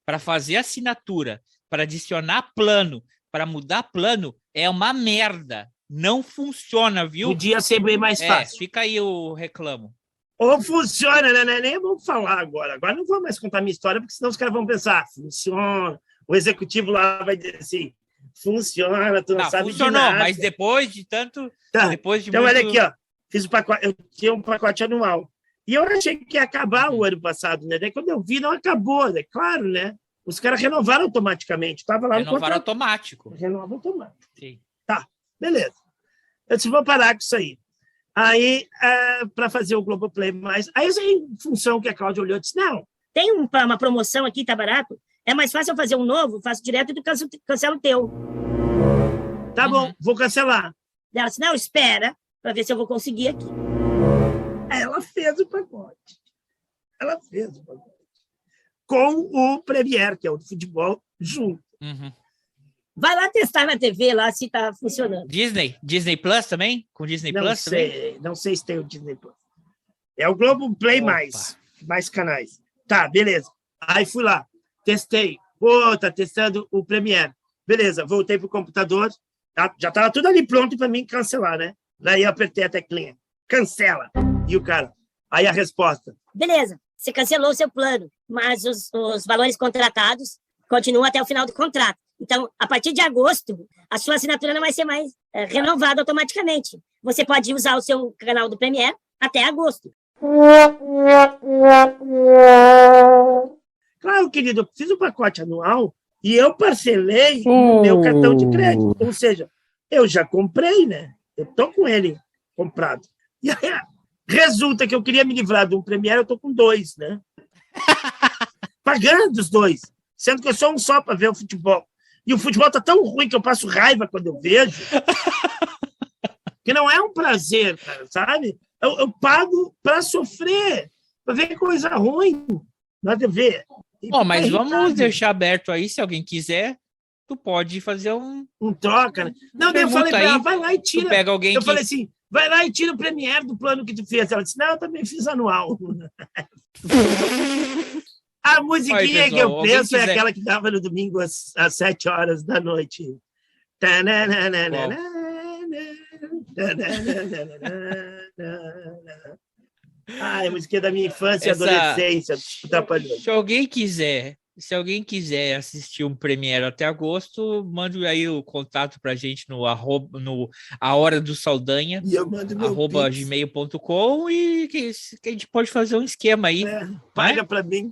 [SPEAKER 4] Para fazer assinatura, para adicionar plano, para mudar plano, é uma merda. Não funciona, viu?
[SPEAKER 2] Podia ser bem mais fácil.
[SPEAKER 4] Fica aí o reclamo.
[SPEAKER 2] Ou funciona, né? Nem vamos falar agora. Agora não vou mais contar minha história, porque senão os caras vão pensar, funciona. O executivo lá vai dizer assim, funciona, tu não sabe
[SPEAKER 4] funcionou,
[SPEAKER 2] de nada.
[SPEAKER 4] Mas depois de tanto...
[SPEAKER 2] Tá.
[SPEAKER 4] Depois de
[SPEAKER 2] então,
[SPEAKER 4] muito...
[SPEAKER 2] olha aqui, ó. Fiz o pacote, eu tinha um pacote anual. E eu achei que ia acabar o ano passado, né? Daí quando eu vi, não acabou, né? Claro, né? Os caras renovaram automaticamente. Tava lá
[SPEAKER 4] Renovaram automático.
[SPEAKER 2] Renova automático.
[SPEAKER 4] Sim.
[SPEAKER 2] Tá, beleza. Eu disse, vou parar com isso aí. Aí, para fazer o Globoplay mais... Aí, em função que a Cláudia olhou, disse, não, tem uma promoção aqui, tá barato, é mais fácil eu fazer um novo, faço direto e tu cancela o teu. Tá bom, vou cancelar. Ela disse, não, espera, para ver se eu vou conseguir aqui. Ela fez o pacote. Com o Premiere, que é o do futebol, junto. Vai lá testar na TV lá se tá funcionando.
[SPEAKER 4] Disney Plus também? Com Disney Plus também?
[SPEAKER 2] Não sei se tem o Disney Plus. É o Globo Play mais canais. Tá, beleza. Aí fui lá, testei. Pô, tá testando o Premiere. Beleza, voltei pro computador. Já tava tudo ali pronto para mim cancelar, né? Daí eu apertei a teclinha. Cancela. E o cara, aí a resposta. Beleza, você cancelou o seu plano, mas os valores contratados continuam até o final do contrato. Então, a partir de agosto, a sua assinatura não vai ser mais renovada automaticamente. Você pode usar o seu canal do Premiere até agosto. Claro, querido, eu fiz um pacote anual e eu parcelei o meu cartão de crédito. Ou seja, eu já comprei, né? Eu tô com ele comprado. E aí, resulta que eu queria me livrar de um Premiere, eu tô com 2, né? Pagando os 2. Sendo que eu sou um só para ver o futebol. E o futebol tá tão ruim que eu passo raiva quando eu vejo. Que não é um prazer, cara, sabe? Eu pago para sofrer, para ver coisa ruim na TV.
[SPEAKER 4] Mas vamos deixar aberto aí, se alguém quiser, tu pode fazer um
[SPEAKER 2] troca, né? Não, daí eu falei pra ela, vai lá e tira.
[SPEAKER 4] Pega alguém
[SPEAKER 2] falei assim, vai lá e tira o Premiere do plano que tu fez. Ela disse, não, eu também fiz anual. A musiquinha que eu penso é aquela que dava no domingo às 7 horas da noite. A musiquinha da minha infância e adolescência.
[SPEAKER 4] Se alguém quiser assistir um Premiere até agosto, mande aí o contato pra gente no A Hora do Saldanha, @gmail.com, e que a gente pode fazer um esquema aí.
[SPEAKER 2] Paga pra mim.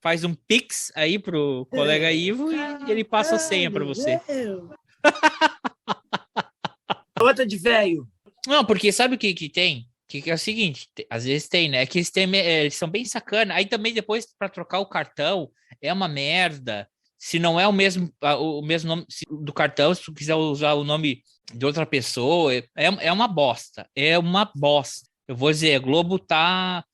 [SPEAKER 4] Faz um Pix aí pro colega Ivo e ele passa a senha pra você.
[SPEAKER 2] Outra de velho.
[SPEAKER 4] Não, porque sabe o que tem? Que é o seguinte, às vezes tem, né? Que eles são bem sacanas. Aí também depois, para trocar o cartão, é uma merda. Se não é o mesmo nome do cartão, se tu quiser usar o nome de outra pessoa, é uma bosta. É uma bosta. Eu vou dizer, a Globo tá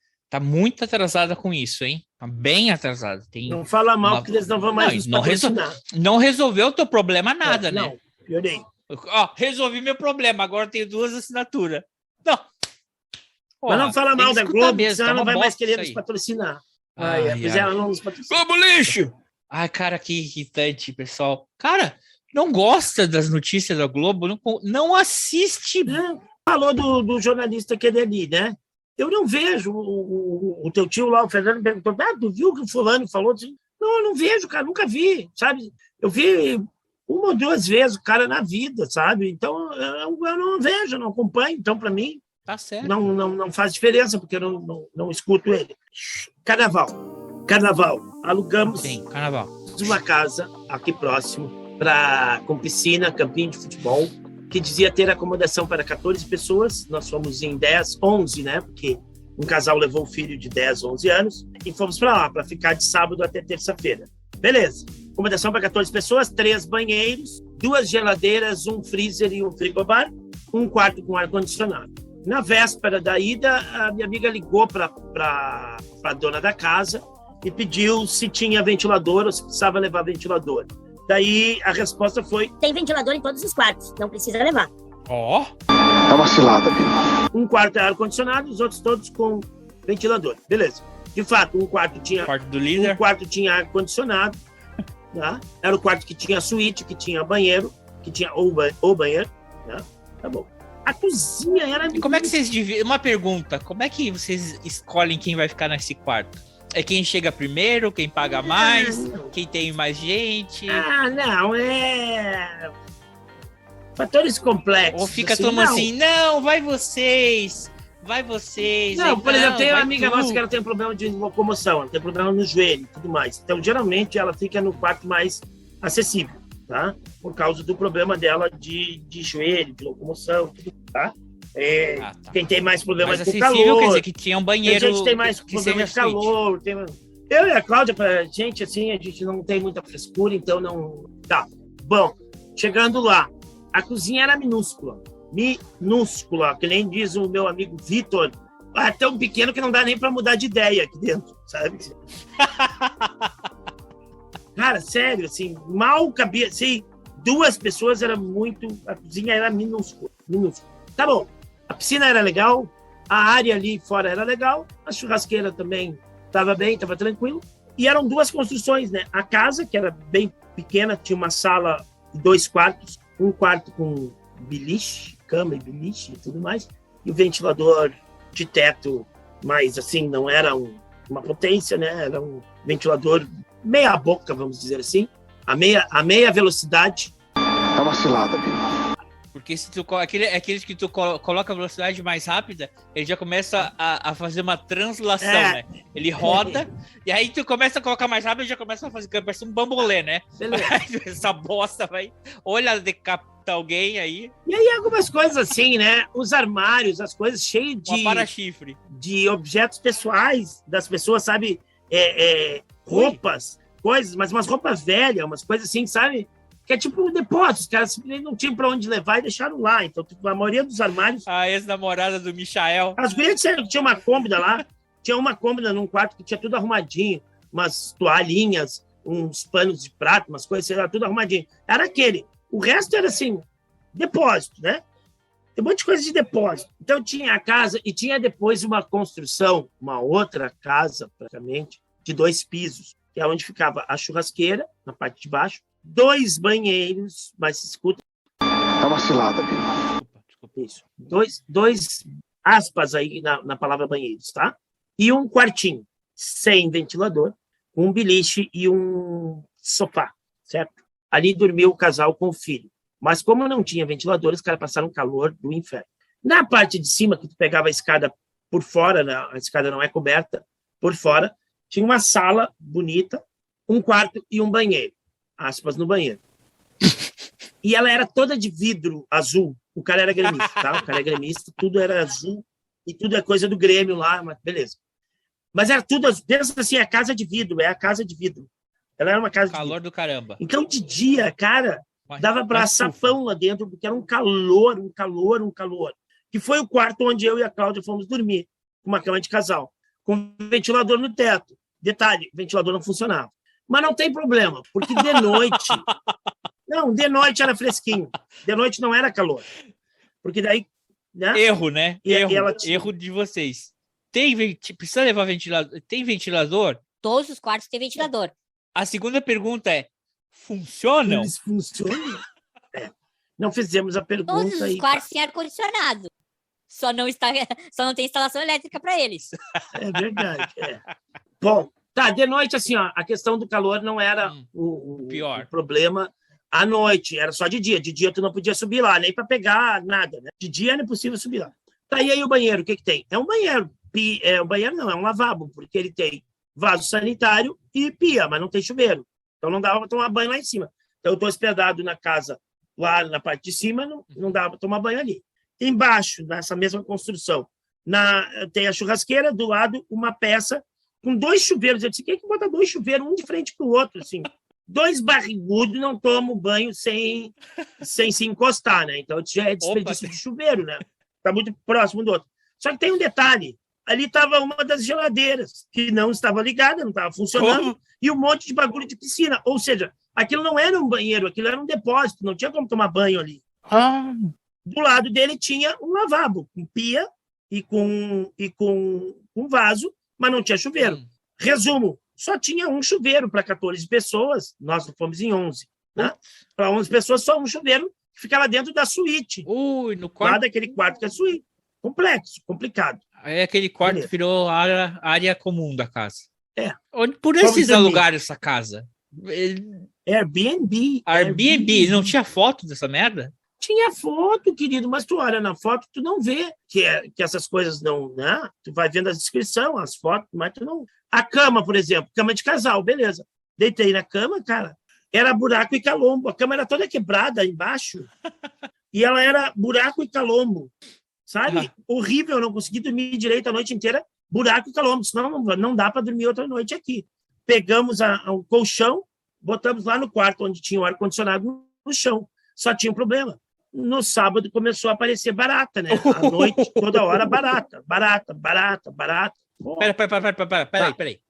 [SPEAKER 4] muito atrasada com isso, hein? Tá bem atrasada.
[SPEAKER 2] Não fala mal, porque eles não vão mais nos patrocinar.
[SPEAKER 4] Não resolveu o teu problema nada, né?
[SPEAKER 2] Não, piorei.
[SPEAKER 4] Resolvi meu problema, agora tenho 2 assinaturas. Não.
[SPEAKER 2] Mas não fala mal da Globo,
[SPEAKER 4] mesmo,
[SPEAKER 2] senão ela não vai mais querer nos patrocinar. Ela não nos patrocina.
[SPEAKER 4] Globo lixo! Ai, cara, que irritante, pessoal. Cara, não gosta das notícias da Globo, não assiste.
[SPEAKER 2] Falou do jornalista aquele ali, né? Eu não vejo o teu tio lá, o Fernando, perguntou, tu viu que o fulano falou assim? Não, eu não vejo, cara, nunca vi, sabe? Eu vi 1 ou 2 vezes o cara na vida, sabe? Então, eu não vejo, não acompanho. Então, para mim,
[SPEAKER 4] tá certo.
[SPEAKER 2] Não faz diferença, porque eu não escuto ele. Carnaval. Alugamos uma casa aqui próximo, com piscina, campinho de futebol, que dizia ter acomodação para 14 pessoas. Nós fomos em 11, né? Porque um casal levou o filho de 10, 11 anos, e fomos para lá, para ficar de sábado até terça-feira. Beleza. Acomodação para 14 pessoas, 3 banheiros, 2 geladeiras, 1 freezer e um frigobar, 1 quarto com ar-condicionado. Na véspera da ida, a minha amiga ligou para a dona da casa e pediu se tinha ventilador ou se precisava levar ventilador. Daí a resposta foi:
[SPEAKER 1] tem ventilador em todos os quartos, não precisa levar.
[SPEAKER 8] Tá vacilada, amigo.
[SPEAKER 2] 1 quarto é ar-condicionado, os outros todos com ventilador. Beleza. De fato, 1 quarto tinha...
[SPEAKER 4] Quarto do líder.
[SPEAKER 2] 1 quarto tinha ar-condicionado. Tá? Era o quarto que tinha suíte, que tinha banheiro, que tinha ou banheiro. Tá? Tá bom. A cozinha era...
[SPEAKER 4] E como é que vocês dividem? Uma pergunta. Como é que vocês escolhem quem vai ficar nesse quarto? É quem chega primeiro, quem paga mais, quem tem mais gente?
[SPEAKER 2] Não, é... fatores complexos.
[SPEAKER 4] Ou fica todo mundo assim, não, vai vocês.
[SPEAKER 2] Não, por exemplo, tem uma amiga nossa que ela tem um problema de locomoção, ela tem problema no joelho e tudo mais. Então, geralmente, ela fica no quarto mais acessível, tá? Por causa do problema dela de joelho, de locomoção, tá? Tá. Quem tem mais problemas com calor...
[SPEAKER 4] quer dizer que tinha um banheiro...
[SPEAKER 2] A gente tem mais problemas de calor. Eu e a Cláudia, pra gente, assim, a gente não tem muita frescura, então não... Tá, bom, chegando lá, a cozinha era minúscula, que nem diz o meu amigo Vitor, é tão pequeno que não dá nem pra mudar de ideia aqui dentro, sabe? Cara, sério, assim, mal cabia, assim, 2 pessoas era muito... A cozinha era minúscula. Tá bom. A piscina era legal, a área ali fora era legal, a churrasqueira também estava bem, estava tranquilo. E eram 2 construções, né? A casa, que era bem pequena, tinha uma sala e 2 quartos, 1 quarto com beliche, cama e beliche e tudo mais, e o ventilador de teto, mas assim, não era uma potência, né? Era um ventilador meia boca, vamos dizer assim, a meia velocidade.
[SPEAKER 8] Tá vacilada, amigo.
[SPEAKER 4] Porque se tu aqueles que tu coloca a velocidade mais rápida, ele já começa a fazer uma translação, né? Ele roda, e aí tu começa a colocar mais rápido, já começa a fazer, parece um bambolê, né? Essa bosta vai, olha, decapita alguém aí.
[SPEAKER 2] E aí algumas coisas assim, né? Os armários, as coisas cheias de objetos pessoais das pessoas, sabe? Roupas, coisas, mas umas roupas velhas, umas coisas assim, sabe? Que é tipo um depósito, os caras simplesmente não tinham pra onde levar e deixaram lá. Então, a maioria dos armários...
[SPEAKER 4] A ex-namorada do Michael.
[SPEAKER 2] As gurias disseram que tinha uma cômoda lá, tinha uma cômoda num quarto que tinha tudo arrumadinho, umas toalhinhas, uns panos de prato, umas coisas, era tudo arrumadinho. Era aquele. O resto era assim, depósito, né? Tem um monte de coisa de depósito. Então tinha a casa e tinha depois uma construção, uma outra casa, praticamente, de 2 pisos, que é onde ficava a churrasqueira, na parte de baixo, 2 banheiros, mas se escuta.
[SPEAKER 10] Tá uma cilada, amigo.
[SPEAKER 2] Desculpa. Isso. Dois aspas aí na palavra banheiros, tá? E um quartinho, sem ventilador, um beliche e um sofá, certo? Ali dormiu o casal com o filho. Mas como não tinha ventilador, os caras passaram calor do inferno. Na parte de cima, que tu pegava a escada por fora, né? A escada não é coberta, por fora, tinha uma sala bonita, um quarto e um banheiro. Aspas no banheiro. E ela era toda de vidro azul. O cara era gremista, tá? O cara é gremista, tudo era azul e tudo é coisa do Grêmio lá, mas beleza. Mas era tudo, pensa assim, a casa de vidro, é a casa de vidro. Ela era uma casa de
[SPEAKER 4] Calor
[SPEAKER 2] vidro.
[SPEAKER 4] do caramba.
[SPEAKER 2] Então, de dia, cara, dava para assar pão lá dentro, porque era um calor. Que foi o quarto onde eu e a Cláudia fomos dormir, com uma cama de casal, com ventilador no teto. Detalhe, o ventilador não funcionava. Mas não tem problema, porque de noite... Não, de noite era fresquinho. De noite não era calor. Porque daí... Né?
[SPEAKER 4] Erro, né?
[SPEAKER 2] Erro,
[SPEAKER 4] Erro de vocês. Precisa levar ventilador? Tem ventilador?
[SPEAKER 9] Todos os quartos têm ventilador.
[SPEAKER 4] A segunda pergunta é, funcionam?
[SPEAKER 2] Eles funcionam? Não fizemos a pergunta.
[SPEAKER 9] Todos os quartos têm ar-condicionado. Só não tem instalação elétrica para eles.
[SPEAKER 2] É verdade. Bom, tá, de noite, assim, ó, a questão do calor não era o problema à noite, era só de dia. De dia tu não podia subir lá, nem para pegar nada, né? De dia era impossível subir lá. Tá, e aí o banheiro, o que tem? É um banheiro. O banheiro não, é um lavabo, porque ele tem vaso sanitário e pia, mas não tem chuveiro. Então não dava para tomar banho lá em cima. Então eu estou hospedado na casa, lá na parte de cima, não dava para tomar banho ali. Embaixo, nessa mesma construção, tem a churrasqueira, do lado uma peça com 2 chuveiros. Eu disse, quem é que bota 2 chuveiros, um de frente para o outro, assim? 2 barrigudos não tomam banho sem se encostar, né? Então já é desperdício de chuveiro, né? Está muito próximo do outro. Só que tem um detalhe. Ali estava uma das geladeiras, que não estava ligada, não estava funcionando, e um monte de bagulho de piscina. Ou seja, aquilo não era um banheiro, aquilo era um depósito, não tinha como tomar banho ali. Do lado dele tinha um lavabo, com pia e com um vaso, mas não tinha chuveiro. Resumo, só tinha um chuveiro para 14 pessoas, nós fomos em 11. Né? Para 11 pessoas, só um chuveiro que ficava dentro da suíte.
[SPEAKER 4] No quarto.
[SPEAKER 2] Lá daquele quarto que é suíte. Complexo, complicado.
[SPEAKER 4] Aí aquele quarto virou área comum da casa. Onde por
[SPEAKER 2] Vamos
[SPEAKER 4] esses
[SPEAKER 2] dormir.
[SPEAKER 4] alugaram essa casa?
[SPEAKER 2] Airbnb.
[SPEAKER 4] Não tinha foto dessa merda?
[SPEAKER 2] Tinha foto, querido, mas tu olha na foto, tu não vê que essas coisas não, né? Tu vai vendo a descrição, as fotos, mas tu não... A cama, por exemplo, cama de casal, beleza. Deitei na cama, cara, era buraco e calombo. A cama era toda quebrada embaixo e ela era buraco e calombo, sabe? Horrível, eu não consegui dormir direito a noite inteira, buraco e calombo, senão não dá para dormir outra noite aqui. Pegamos o colchão, botamos lá no quarto onde tinha o ar-condicionado no chão. Só tinha um problema. No sábado começou a aparecer barata, né? À noite, toda hora, barata.
[SPEAKER 4] Peraí.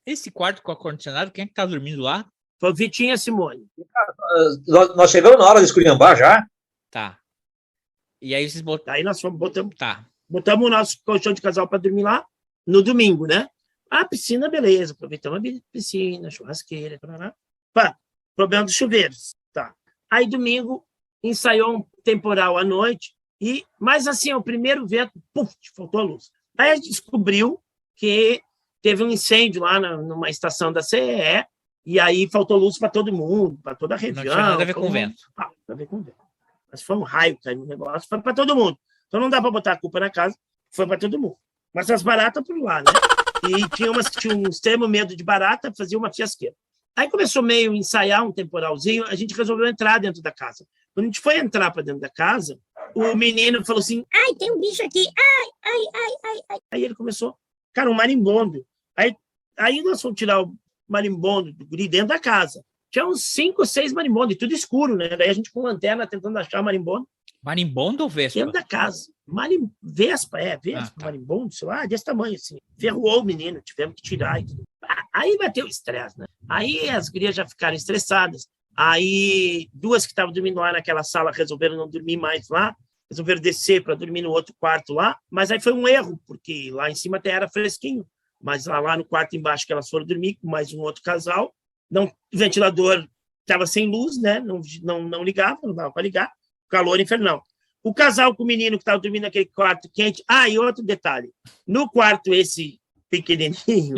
[SPEAKER 4] Esse quarto com ar-condicionado, quem é que tá dormindo lá?
[SPEAKER 2] Foi Vitinha Simone.
[SPEAKER 11] Nós chegamos na hora de esculhambar já?
[SPEAKER 4] Tá. E aí vocês botaram...
[SPEAKER 2] Aí nós botamos
[SPEAKER 4] Tá.
[SPEAKER 2] o nosso colchão de casal para dormir lá no domingo, né? A piscina, beleza. Aproveitamos a piscina, churrasqueira, problema dos chuveiros. Tá. Aí domingo ensaiou um temporal à noite, mas assim, o primeiro vento, faltou a luz. Aí a gente descobriu que teve um incêndio lá numa estação da CEE, e aí faltou luz para todo mundo, para toda a região.
[SPEAKER 4] Não tinha nada a ver com o vento.
[SPEAKER 2] Nada a ver com o vento. Mas foi um raio que caiu no negócio, foi para todo mundo. Então não dá para botar a culpa na casa, foi para todo mundo. Mas as baratas por lá, né? E tinha umas que tinham um extremo medo de barata, fazia uma fiasqueira. Aí começou meio a ensaiar um temporalzinho, a gente resolveu entrar dentro da casa. Quando a gente foi entrar para dentro da casa, o menino falou assim, ai, tem um bicho aqui, ai. Aí ele começou, cara, um marimbondo. Aí nós fomos tirar o marimbondo do guri dentro da casa. Tinha uns 5 ou 6 marimbondos, e tudo escuro, né? Daí a gente com lanterna tentando achar marimbondo.
[SPEAKER 4] Marimbondo ou Vespa?
[SPEAKER 2] Dentro da casa. Vespa, marimbondo, sei lá, desse tamanho, assim. Ferroou o menino, tivemos que tirar e tudo. Aí bateu o estresse, né? Aí as gurias já ficaram estressadas. Aí 2 que estavam dormindo lá naquela sala resolveram não dormir mais lá, resolveram descer para dormir no outro quarto lá, mas aí foi um erro, porque lá em cima até era fresquinho, mas lá no quarto embaixo que elas foram dormir com mais um outro casal, não, o ventilador estava sem luz, né? Não ligava, não dava para ligar, calor infernal. O casal com o menino que estava dormindo naquele quarto quente. E outro detalhe, no quarto esse pequenininho,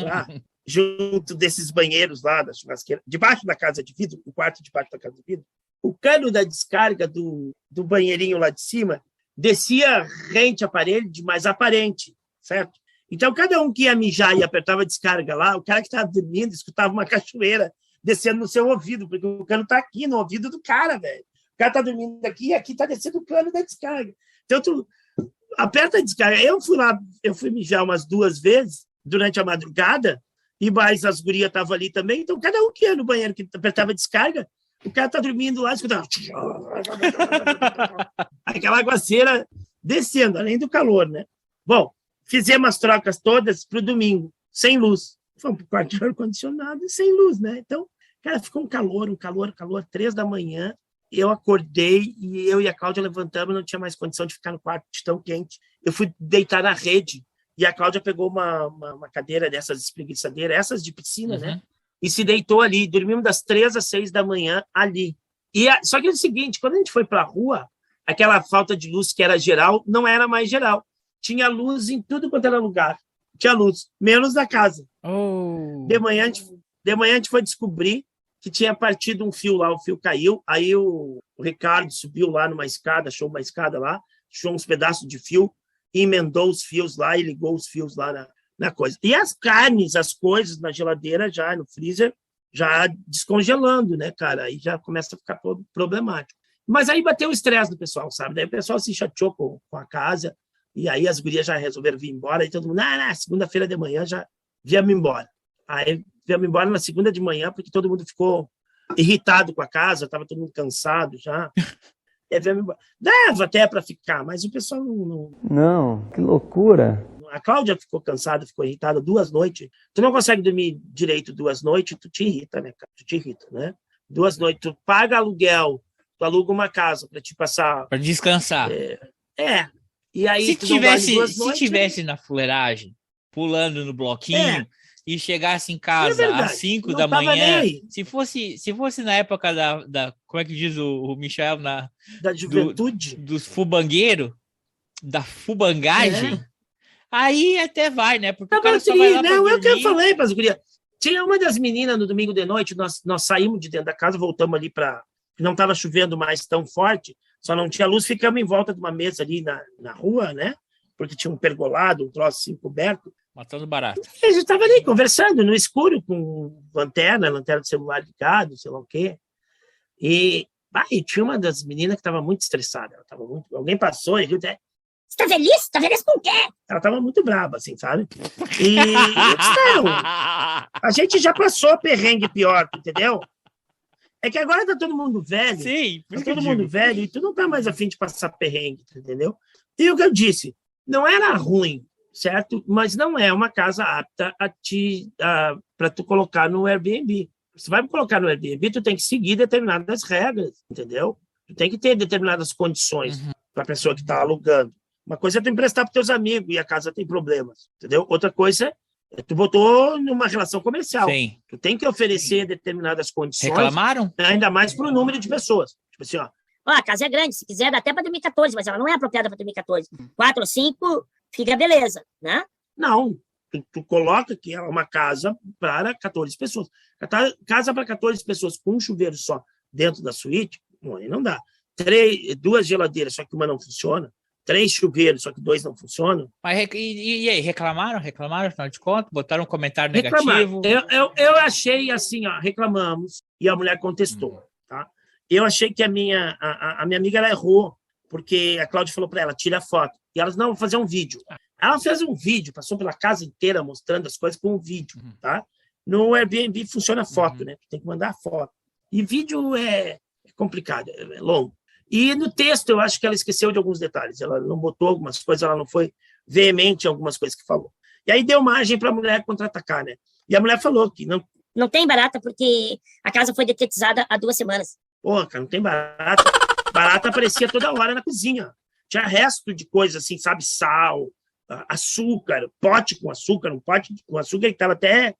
[SPEAKER 2] lá, junto desses banheiros lá da churrasqueira, debaixo da casa de vidro, o quarto debaixo da casa de vidro, o cano da descarga do banheirinho lá de cima descia rente à parede, mas aparente, certo? Então, cada um que ia mijar e apertava a descarga lá, o cara que estava dormindo escutava uma cachoeira descendo no seu ouvido, porque o cano está aqui no ouvido do cara, velho. O cara está dormindo aqui e aqui está descendo o cano da descarga. Então, tu aperta a descarga. Eu fui mijar umas 2 vezes durante a madrugada, e mais as gurias estavam ali também, então cada um que ia no banheiro que apertava a descarga, o cara está dormindo lá, escutava aquela aguaceira descendo, além do calor, né? Bom, fizemos as trocas todas para o domingo, sem luz. Fomos para o quarto de ar-condicionado e sem luz, né? Então, cara, ficou um calor, 3 da manhã, eu acordei e eu e a Cláudia levantamos, não tinha mais condição de ficar no quarto de tão quente. Eu fui deitar na rede, e a Cláudia pegou uma cadeira dessas espreguiçadeiras, essas de piscina, né? E se deitou ali. Dormimos das 3 às 6 da manhã ali. Só que é o seguinte, quando a gente foi para a rua, aquela falta de luz que era geral, não era mais geral. Tinha luz em tudo quanto era lugar. Tinha luz, menos na casa. De manhã a gente foi descobrir que tinha partido um fio lá, o fio caiu, aí o Ricardo subiu lá numa escada, achou uma escada lá, achou uns pedaços de fio, emendou os fios lá e ligou os fios lá na coisa. E as carnes, as coisas na geladeira, já no freezer, já descongelando, né, cara? Aí já começa a ficar problemático. Mas aí bateu o estresse do pessoal, sabe? Daí o pessoal se chateou com a casa, e aí as gurias já resolveram vir embora, e todo mundo, segunda-feira de manhã já viemos embora. Aí viemos embora na segunda de manhã, porque todo mundo ficou irritado com a casa, estava todo mundo cansado já. Dava até para ficar, mas o pessoal não...
[SPEAKER 7] Não, que loucura.
[SPEAKER 2] A Cláudia ficou cansada, ficou irritada 2 noites. Tu não consegue dormir direito 2 noites, tu te irrita, né, cara? Tu te irrita, né? 2 noites, tu paga aluguel, tu aluga uma casa para te passar...
[SPEAKER 4] Para descansar.
[SPEAKER 2] E aí,
[SPEAKER 4] se tivesse na fuleiragem, pulando no bloquinho, e chegasse em casa às 5 da manhã, se fosse na época da como é que diz o Michel,
[SPEAKER 2] da juventude,
[SPEAKER 4] dos fubangueiros, da fubangagem, aí até vai, né? Porque o cara só vai lá
[SPEAKER 2] não, é o que eu falei para as gurias. Tinha uma das meninas no domingo de noite, nós saímos de dentro da casa, voltamos ali para... Não estava chovendo mais tão forte, só não tinha luz, ficamos em volta de uma mesa ali na rua, né? Porque tinha um pergolado, um troço assim coberto.
[SPEAKER 4] Matando barato.
[SPEAKER 2] A gente estava ali conversando no escuro com lanterna do celular ligado, sei lá o quê. E tinha uma das meninas que estava muito estressada. Ela tava muito... Alguém passou e disse: "Você tá feliz? Tá feliz com o quê?" Ela estava muito brava, assim, sabe? E eu disse: "Não, a gente já passou perrengue pior, entendeu? É que agora tá todo mundo velho.
[SPEAKER 4] Sim,
[SPEAKER 2] tá todo mundo velho e tu não tá mais a fim de passar perrengue, entendeu?" E o que eu disse, não era ruim, certo? Mas não é uma casa apta para tu colocar no Airbnb. Você vai colocar no Airbnb, tu tem que seguir determinadas regras, entendeu? Tu tem que ter determinadas condições para a pessoa que está alugando. Uma coisa é tu emprestar para teus amigos e a casa tem problemas, entendeu? Outra coisa é tu botou numa relação comercial.
[SPEAKER 4] Sim.
[SPEAKER 2] Tu tem que oferecer determinadas condições.
[SPEAKER 4] Reclamaram?
[SPEAKER 2] Ainda mais para o número de pessoas. Tipo assim,
[SPEAKER 1] a casa é grande, se quiser dá até para dormir 14, mas ela não é apropriada para dormir 14. 4 ou 5, fica beleza, né?
[SPEAKER 2] Não, tu coloca que é uma casa para 14 pessoas. Casa para 14 pessoas com um chuveiro só dentro da suíte, aí não dá. 2 geladeiras, só que uma não funciona. 3 chuveiros, só que 2 não funcionam.
[SPEAKER 4] Mas e aí, reclamaram, afinal de contas? Botaram um comentário negativo?
[SPEAKER 2] Eu achei assim, reclamamos, e a mulher contestou, tá? Eu achei que a minha amiga, ela errou, porque a Cláudia falou para ela, tira a foto. E elas, não, vão fazer um vídeo. Ela fez um vídeo, passou pela casa inteira mostrando as coisas com um vídeo, tá? No Airbnb funciona foto, né? Tem que mandar foto. E vídeo é complicado, é longo. E no texto, eu acho que ela esqueceu de alguns detalhes. Ela não botou algumas coisas, ela não foi veemente em algumas coisas que falou. E aí deu margem para a mulher contra-atacar, né? E a mulher falou que
[SPEAKER 1] não tem barata porque a casa foi detetizada há 2 semanas.
[SPEAKER 2] Porra, cara, não tem barata. Barata aparecia toda hora na cozinha. Tinha resto de coisa assim, sabe? Sal, açúcar, pote com açúcar, um pote com açúcar que estava até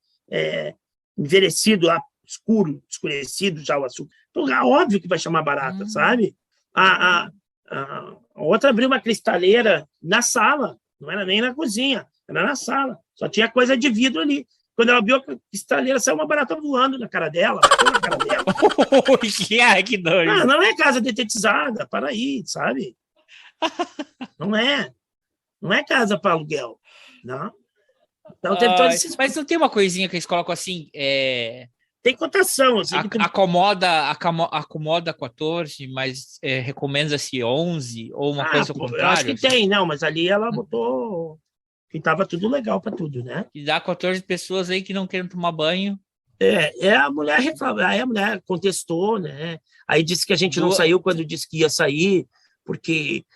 [SPEAKER 2] envelhecido lá, escurecido já o açúcar. Então, é óbvio que vai chamar barata, sabe? A outra abriu uma cristaleira na sala, não era nem na cozinha, era na sala. Só tinha coisa de vidro ali. Quando ela abriu a cristaleira, saiu uma barata voando na cara dela. Na cara dela.
[SPEAKER 4] Que doido.
[SPEAKER 2] Não é casa detetizada, para aí, sabe? Não é. Não é casa para aluguel. Não. Então, teve todos esses...
[SPEAKER 4] Mas não tem uma coisinha que eles colocam assim...
[SPEAKER 2] Tem cotação. Assim,
[SPEAKER 4] acomoda 14, mas recomenda-se 11, ou uma coisa contrária?
[SPEAKER 2] Eu acho que tem, não, mas ali ela botou que estava tudo legal para tudo, né?
[SPEAKER 4] E dá 14 pessoas aí que não querem tomar banho.
[SPEAKER 2] A mulher reclamou, aí a mulher contestou, né? Aí disse que a gente não saiu quando disse que ia sair, porque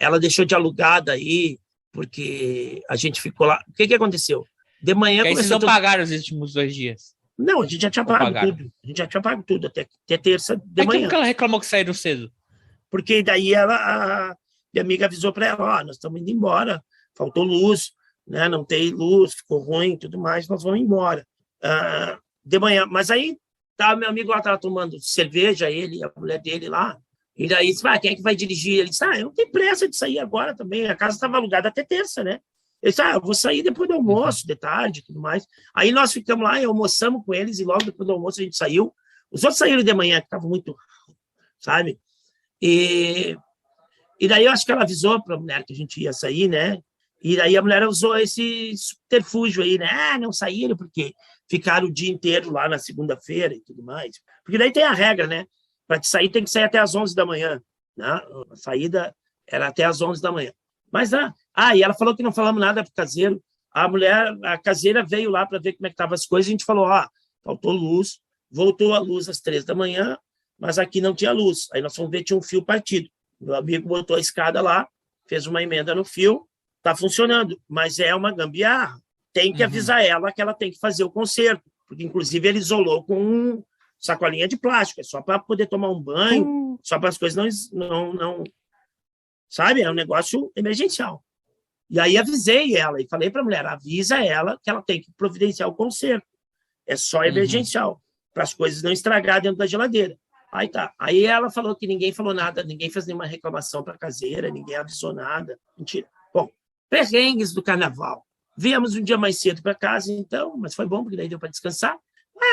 [SPEAKER 2] ela deixou de alugar daí, porque a gente ficou lá. O que aconteceu? De manhã
[SPEAKER 4] começou... Vocês não pagaram os últimos 2 dias?
[SPEAKER 2] Não, a gente já tinha pago tudo. A gente já tinha pago tudo, até terça de manhã.
[SPEAKER 4] Por que ela reclamou que saíram cedo?
[SPEAKER 2] Porque daí a minha amiga avisou para ela, nós estamos indo embora, faltou luz, né? Não tem luz, ficou ruim e tudo mais, nós vamos embora. De manhã. Mas aí, meu amigo lá estava tomando cerveja, ele e a mulher dele lá, e daí disse, quem é que vai dirigir? Ele disse, eu não tenho pressa de sair agora também, a casa estava alugada até terça, né? Ele disse, eu vou sair depois do almoço, de tarde e tudo mais. Aí nós ficamos lá e almoçamos com eles, e logo depois do almoço a gente saiu. Os outros saíram de manhã, que estavam muito, sabe? E daí eu acho que ela avisou para a mulher que a gente ia sair, né? E daí a mulher usou esse subterfúgio aí, né? Não saíram porque ficaram o dia inteiro lá na segunda-feira e tudo mais. Porque daí tem a regra, né? Para te sair, tem que sair até às 11 da manhã. Né? A saída era até às 11 da manhã. Mas, e ela falou que não falamos nada pro caseiro. A caseira veio lá para ver como é que estavam as coisas. A gente falou, faltou luz, voltou a luz às 3 da manhã, mas aqui não tinha luz. Aí nós fomos ver, tinha um fio partido. Meu amigo botou a escada lá, fez uma emenda no fio, está funcionando, mas é uma gambiarra. Tem que avisar ela que ela tem que fazer o conserto, porque, inclusive, ele isolou com sacolinha de plástico, é só para poder tomar um banho, só para as coisas não... Sabe? É um negócio emergencial. E aí avisei ela e falei para a mulher, avisa ela que ela tem que providenciar o conserto. É só emergencial, para as coisas não estragar dentro da geladeira. Aí tá. Aí ela falou que ninguém falou nada, ninguém fez nenhuma reclamação para a caseira, ninguém avisou nada. Mentira. Bom, perrengues do carnaval. Viemos um dia mais cedo para casa, então, mas foi bom, porque daí deu para descansar.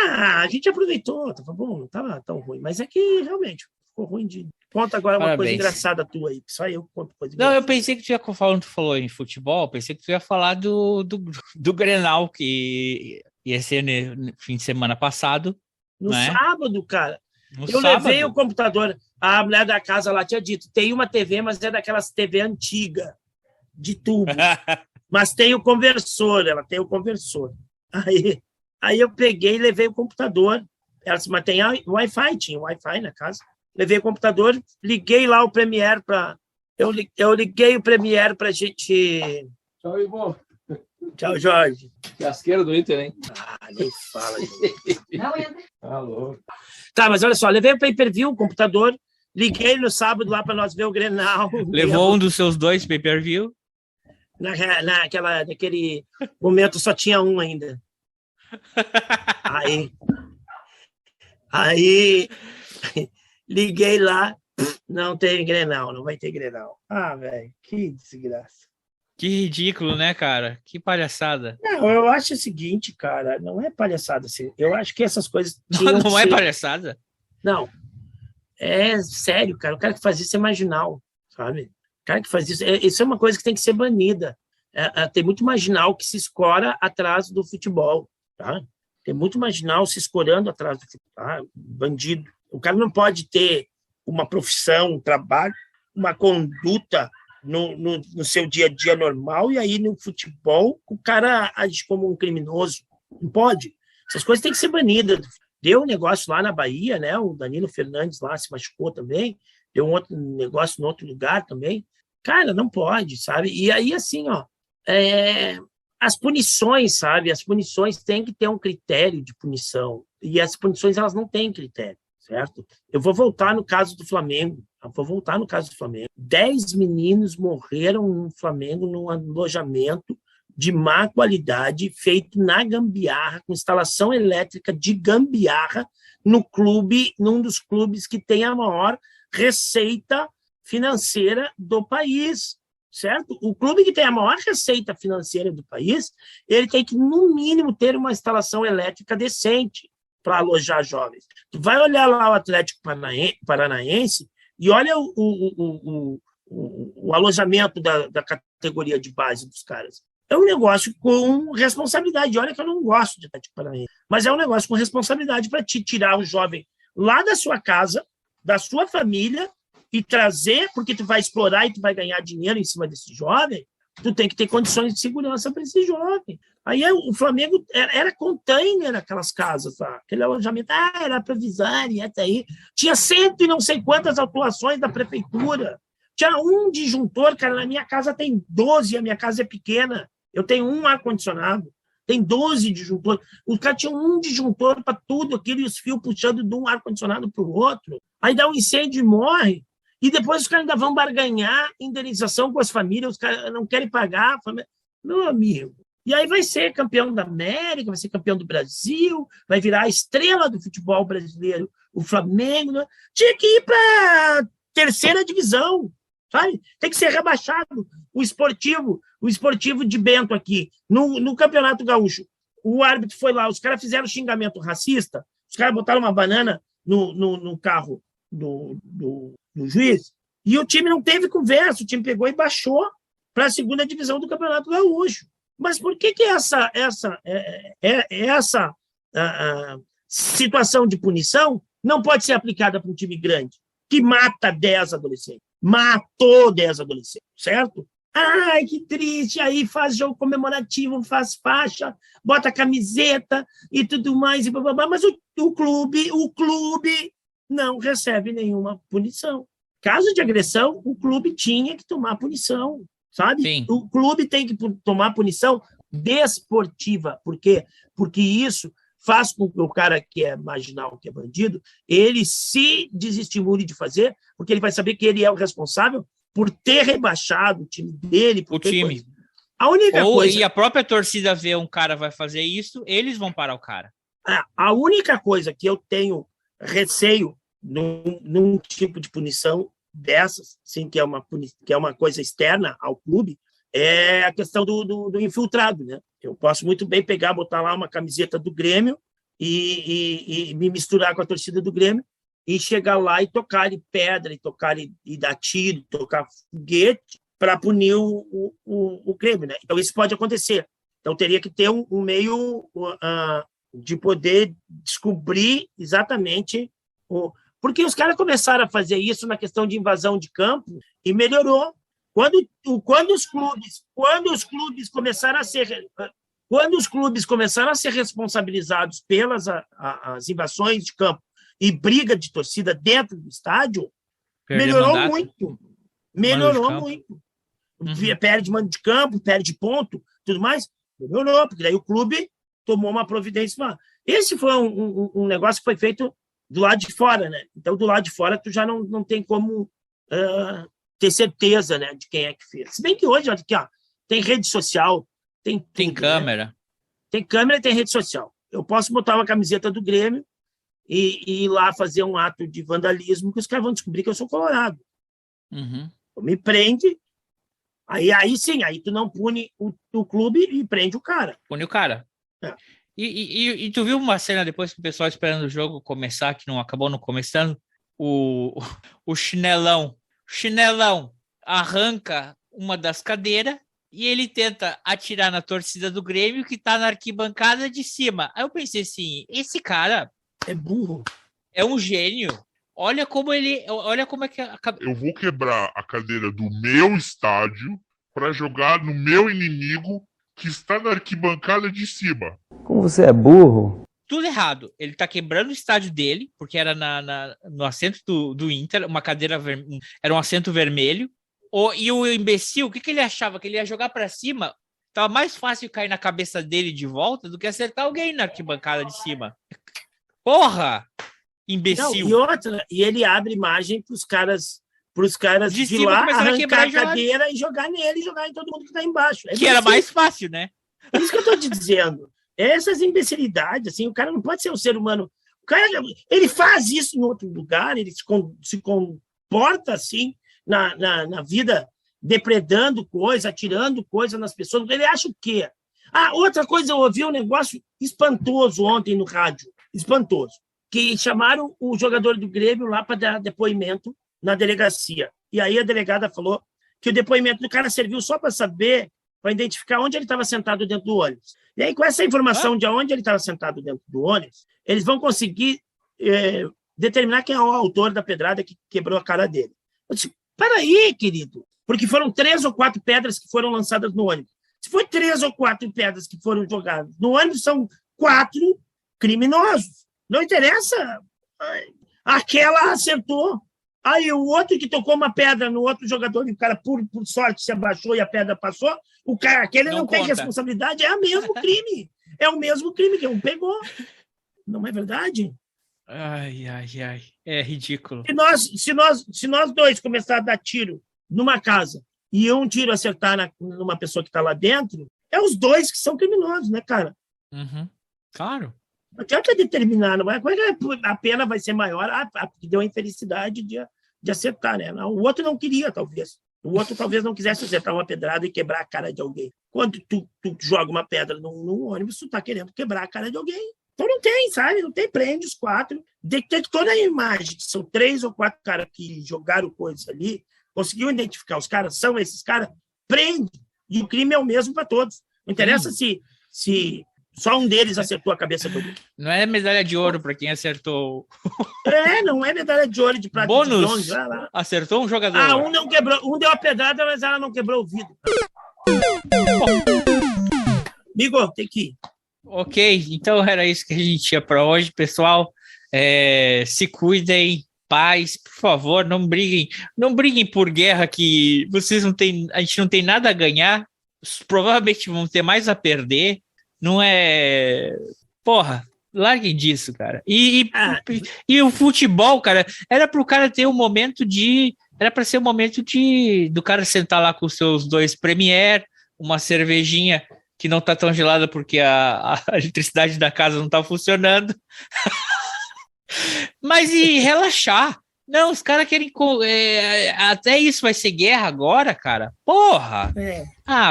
[SPEAKER 2] A gente aproveitou, estava bom, não estava tão ruim, mas é que realmente ficou ruim de... Conta agora uma coisa engraçada tua aí, que só eu conto coisa engraçada.
[SPEAKER 4] Não, eu pensei que tu ia falar, tu falou em futebol, pensei que tu ia falar do Grenal, que ia ser no fim de semana passado.
[SPEAKER 2] No sábado, cara. Levei o computador, a mulher da casa lá tinha dito, tem uma TV, mas é daquelas TV antiga, de tubo. Mas tem o conversor, ela tem o conversor. Aí eu peguei e levei o computador. Ela disse, mas tem Wi-Fi, tinha Wi-Fi na casa. Levei o computador, liguei lá o Premiere para... Eu liguei o Premiere para a gente...
[SPEAKER 7] Tchau, Ivo.
[SPEAKER 2] Tchau, Jorge.
[SPEAKER 7] Fiasqueiro do Inter, hein?
[SPEAKER 2] Nem fala.
[SPEAKER 9] Não entra.
[SPEAKER 7] Alô.
[SPEAKER 2] Tá, mas olha só, levei o pay-per-view, o computador, liguei no sábado lá para nós ver o Grenal.
[SPEAKER 4] Levou um dos seus 2 pay-per-view?
[SPEAKER 2] Naquele momento só tinha um ainda. Aí liguei lá, não tem Grenal, não vai ter Grenal. Velho, que desgraça.
[SPEAKER 4] Que ridículo, né, cara? Que palhaçada.
[SPEAKER 2] Não, eu acho o seguinte, cara, não é palhaçada assim. Eu acho que essas coisas
[SPEAKER 4] não é palhaçada?
[SPEAKER 2] Não. É sério, cara. O cara que faz isso é marginal, sabe? O cara que faz isso... Isso é uma coisa que tem que ser banida. Tem muito marginal que se escora atrás do futebol, tá? Tem muito marginal se escorando atrás do futebol, tá? Bandido. O cara não pode ter uma profissão, um trabalho, uma conduta no seu dia a dia normal, e aí no futebol o cara age como um criminoso. Não pode. Essas coisas têm que ser banidas. Deu um negócio lá na Bahia, né? O Danilo Fernandes lá se machucou também. Deu um outro negócio em outro lugar também. Cara, não pode, sabe? E aí, assim, ó, as punições, sabe? As punições têm que ter um critério de punição. E as punições, elas não têm critério, certo? Eu vou voltar no caso do Flamengo. 10 meninos morreram no Flamengo num alojamento de má qualidade, feito na gambiarra, com instalação elétrica de gambiarra, no clube, num dos clubes que tem a maior receita financeira do país, certo? O clube que tem a maior receita financeira do país, ele tem que, no mínimo, ter uma instalação elétrica decente para alojar jovens. Tu vai olhar lá o Atlético Paranaense e olha o alojamento da categoria de base dos caras. É um negócio com responsabilidade. Olha que eu não gosto de Atlético Paranaense, mas é um negócio com responsabilidade para te tirar o jovem lá da sua casa, da sua família, e trazer, porque tu vai explorar e tu vai ganhar dinheiro em cima desse jovem, tu tem que ter condições de segurança para esse jovem. Aí o Flamengo era container aquelas casas lá, aquele alojamento, era provisório, até aí. Tinha 100 e não sei quantas autuações da prefeitura. Tinha um disjuntor, cara, na minha casa tem 12, a minha casa é pequena. Eu tenho um ar-condicionado, tem 12 disjuntores. Os caras tinham um disjuntor para tudo aquilo e os fios puxando de um ar-condicionado para o outro. Aí dá um incêndio e morre. E depois os caras ainda vão barganhar indenização com as famílias, os caras não querem pagar. Meu amigo. E aí vai ser campeão da América, vai ser campeão do Brasil, vai virar a estrela do futebol brasileiro, o Flamengo. Né? Tinha que ir para terceira divisão, sabe? Tem que ser rebaixado. O esportivo de Bento aqui, no Campeonato Gaúcho, o árbitro foi lá, os caras fizeram xingamento racista, os caras botaram uma banana no carro do juiz, e o time não teve conversa, o time pegou e baixou para a segunda divisão do Campeonato Gaúcho. Mas por que essa situação de punição não pode ser aplicada para um time grande, que mata 10 adolescentes? Matou 10 adolescentes, certo? Ai, que triste, aí faz jogo comemorativo, faz faixa, bota camiseta e tudo mais, e blá, mas o clube não recebe nenhuma punição. Caso de agressão, o clube tinha que tomar punição, sabe?
[SPEAKER 4] Sim.
[SPEAKER 2] O clube tem que tomar punição desportiva. Por quê? Porque isso faz com que o cara que é marginal, que é bandido, ele se desestimule de fazer, porque ele vai saber que ele é o responsável por ter rebaixado o time dele.
[SPEAKER 4] O time.
[SPEAKER 2] A única coisa...
[SPEAKER 4] E a própria torcida vê um cara vai fazer isso, eles vão parar o cara.
[SPEAKER 2] A única coisa que eu tenho receio num tipo de punição dessas, assim, que é uma coisa externa ao clube, é a questão do infiltrado, né? Eu posso muito bem botar lá uma camiseta do Grêmio e me misturar com a torcida do Grêmio e chegar lá e tocar pedra, e dar tiro, tocar foguete para punir o Grêmio, né? Então isso pode acontecer. Então teria que ter um meio de poder descobrir exatamente porque os caras começaram a fazer isso na questão de invasão de campo e melhorou. Quando os clubes começaram a ser responsabilizados pelas as invasões de campo e briga de torcida dentro do estádio, melhorou muito. Uhum. Perde mando de campo, perde ponto, tudo mais, melhorou, porque daí o clube tomou uma providência. Esse foi um negócio que foi feito do lado de fora, né? Então, do lado de fora, tu já não tem como ter certeza, né, de quem é que fez. Se bem que hoje, olha aqui, tem rede social, tem tudo,
[SPEAKER 4] tem câmera.
[SPEAKER 2] Né? Tem câmera e tem rede social. Eu posso botar uma camiseta do Grêmio e ir lá fazer um ato de vandalismo que os caras vão descobrir que eu sou colorado.
[SPEAKER 4] Uhum.
[SPEAKER 2] Me prende, aí sim, aí tu não pune o clube e prende o cara.
[SPEAKER 4] Pune o cara.
[SPEAKER 2] É.
[SPEAKER 4] E tu viu uma cena depois que o pessoal esperando o jogo começar, que não acabou não começando, o chinelão arranca uma das cadeiras e ele tenta atirar na torcida do Grêmio que tá na arquibancada de cima. Aí eu pensei assim, esse cara
[SPEAKER 2] é burro,
[SPEAKER 4] é um gênio. Olha como é que
[SPEAKER 8] eu vou quebrar a cadeira do meu estádio para jogar no meu inimigo que está na arquibancada de cima.
[SPEAKER 7] Como você é burro.
[SPEAKER 4] tudo errado. Ele tá quebrando o estádio dele, porque era no assento do Inter, uma cadeira era um assento vermelho. E o imbecil, o que ele achava? Que ele ia jogar para cima? Tava mais fácil cair na cabeça dele de volta do que acertar alguém na arquibancada de cima. Porra! Imbecil.
[SPEAKER 2] Não, e ele abre margem pros caras de lá arrancar a cadeira e jogar nele, e jogar em todo mundo que tá embaixo.
[SPEAKER 4] Que era mais fácil, né?
[SPEAKER 2] É isso que eu tô te dizendo. Essas imbecilidades, assim, o cara não pode ser um ser humano. O cara, ele faz isso em outro lugar, ele se comporta assim na vida, depredando coisa, atirando coisa nas pessoas. Ele acha o quê? Outra coisa, eu ouvi um negócio espantoso ontem no rádio, espantoso, que chamaram o jogador do Grêmio lá para dar depoimento na delegacia. E aí a delegada falou que o depoimento do cara serviu só para saber, para identificar onde ele estava sentado dentro do ônibus. E aí, com essa informação de onde ele estava sentado dentro do ônibus, eles vão conseguir determinar quem é o autor da pedrada que quebrou a cara dele. Eu disse, para aí, querido, porque foram 3 ou 4 pedras que foram lançadas no ônibus. Se foi 3 ou 4 pedras que foram jogadas no ônibus, são 4 criminosos. Não interessa. Aquela acertou. Aí o outro que tocou uma pedra no outro jogador e o cara, por sorte, se abaixou e a pedra passou, o cara, aquele não tem responsabilidade, é o mesmo crime. É o mesmo crime que um pegou. Não é verdade?
[SPEAKER 4] Ai. É ridículo.
[SPEAKER 2] Se nós dois começar a dar tiro numa casa e um tiro acertar numa pessoa que está lá dentro, é os dois que são criminosos, né, cara?
[SPEAKER 4] Uhum. Claro.
[SPEAKER 2] Não adianta determinar, não vai, a pena vai ser maior, porque deu a infelicidade de acertar, né? O outro não queria, talvez. O outro talvez não quisesse acertar uma pedrada e quebrar a cara de alguém. Quando tu joga uma pedra num ônibus, tu tá querendo quebrar a cara de alguém. Então não tem, sabe? Não tem, prende os 4. Detectou na imagem que são 3 ou 4 caras que jogaram coisas ali, conseguiu identificar os caras, são esses caras, prende. E o crime é o mesmo para todos. Não interessa se só um deles acertou a cabeça do outro.
[SPEAKER 4] Não é medalha de ouro para quem acertou.
[SPEAKER 2] Não é medalha de ouro de prata.
[SPEAKER 4] Bônus.
[SPEAKER 2] De bronze, vai lá.
[SPEAKER 4] Acertou um jogador.
[SPEAKER 2] Um não quebrou, um deu a pedrada, mas ela não quebrou o vidro. Amigo, tem que ir.
[SPEAKER 4] Ok, então era isso que a gente tinha para hoje, pessoal. Se cuidem, paz, por favor, não briguem por guerra que a gente não tem nada a ganhar, provavelmente vão ter mais a perder. Não é... Porra, larguem disso, cara. E o futebol, cara, era pro cara ter um momento de... Era para ser um momento do cara sentar lá com os seus 2 Premier, uma cervejinha que não tá tão gelada porque a eletricidade da casa não tá funcionando. Mas e relaxar. Não, os caras querem... até isso vai ser guerra agora, cara. Porra!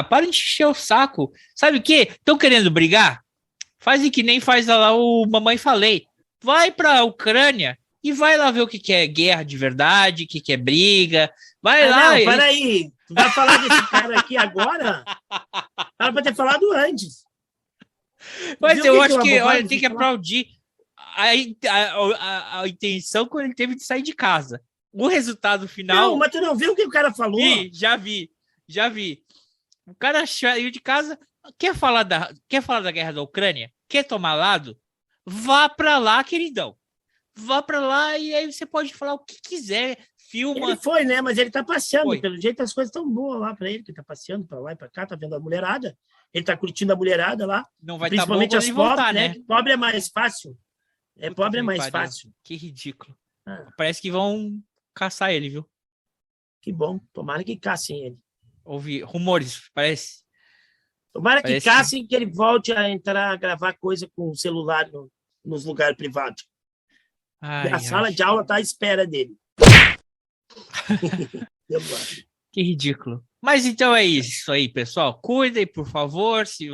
[SPEAKER 4] Para de encher o saco. Sabe o quê? Estão querendo brigar? Fazem que nem faz lá o Mamãe Falei. Vai pra Ucrânia e vai lá ver o que é guerra de verdade, o que é briga. Vai lá.
[SPEAKER 2] Não, peraí. Tu vai falar desse cara aqui agora? Era pra ter falado antes.
[SPEAKER 4] Mas eu acho que tem que aplaudir a intenção quando ele teve de sair de casa. O resultado final...
[SPEAKER 2] Não, mas tu não viu o que o cara falou?
[SPEAKER 4] Já vi. O cara saiu de casa, quer falar da guerra da Ucrânia? Quer tomar lado? Vá pra lá, queridão. Vá pra lá e aí você pode falar o que quiser. Filma.
[SPEAKER 2] Ele foi, né? Mas ele tá passeando. Pelo jeito as coisas estão boas lá pra ele, que tá passeando pra lá e pra cá, tá vendo a mulherada. Ele tá curtindo a mulherada lá.
[SPEAKER 4] Não vai
[SPEAKER 2] principalmente as pobres,
[SPEAKER 4] voltar, né?
[SPEAKER 2] Pobre é mais fácil. Pobre é mais fácil.
[SPEAKER 4] Que ridículo. Parece que vão caçar ele, viu?
[SPEAKER 2] Que bom. Tomara que caçem ele.
[SPEAKER 4] Ouvi rumores, parece.
[SPEAKER 2] Tomara que caçem que ele volte a entrar, a gravar coisa com o celular nos lugares privados. A sala de aula tá à espera dele.
[SPEAKER 4] Que ridículo. Mas então é isso aí, pessoal. Cuidem, por favor, se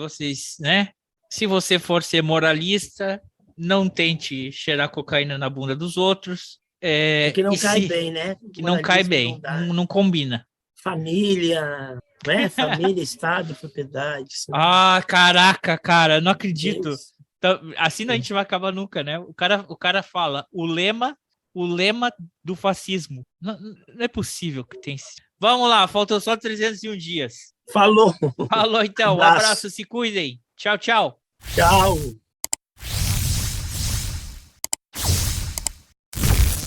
[SPEAKER 4] você for ser moralista, não tente cheirar cocaína na bunda dos outros.
[SPEAKER 2] Que não cai bem, né?
[SPEAKER 4] Que não cai bem, não combina.
[SPEAKER 2] Família, né? Família, Estado, propriedade.
[SPEAKER 4] Caraca, cara, não acredito. Então, assim a gente vai acabar nunca, né? O cara fala o lema do fascismo. Não é possível que tem. Vamos lá, faltam só 301 dias.
[SPEAKER 2] Falou,
[SPEAKER 4] então. Um abraço, se cuidem. Tchau, tchau.
[SPEAKER 2] Tchau.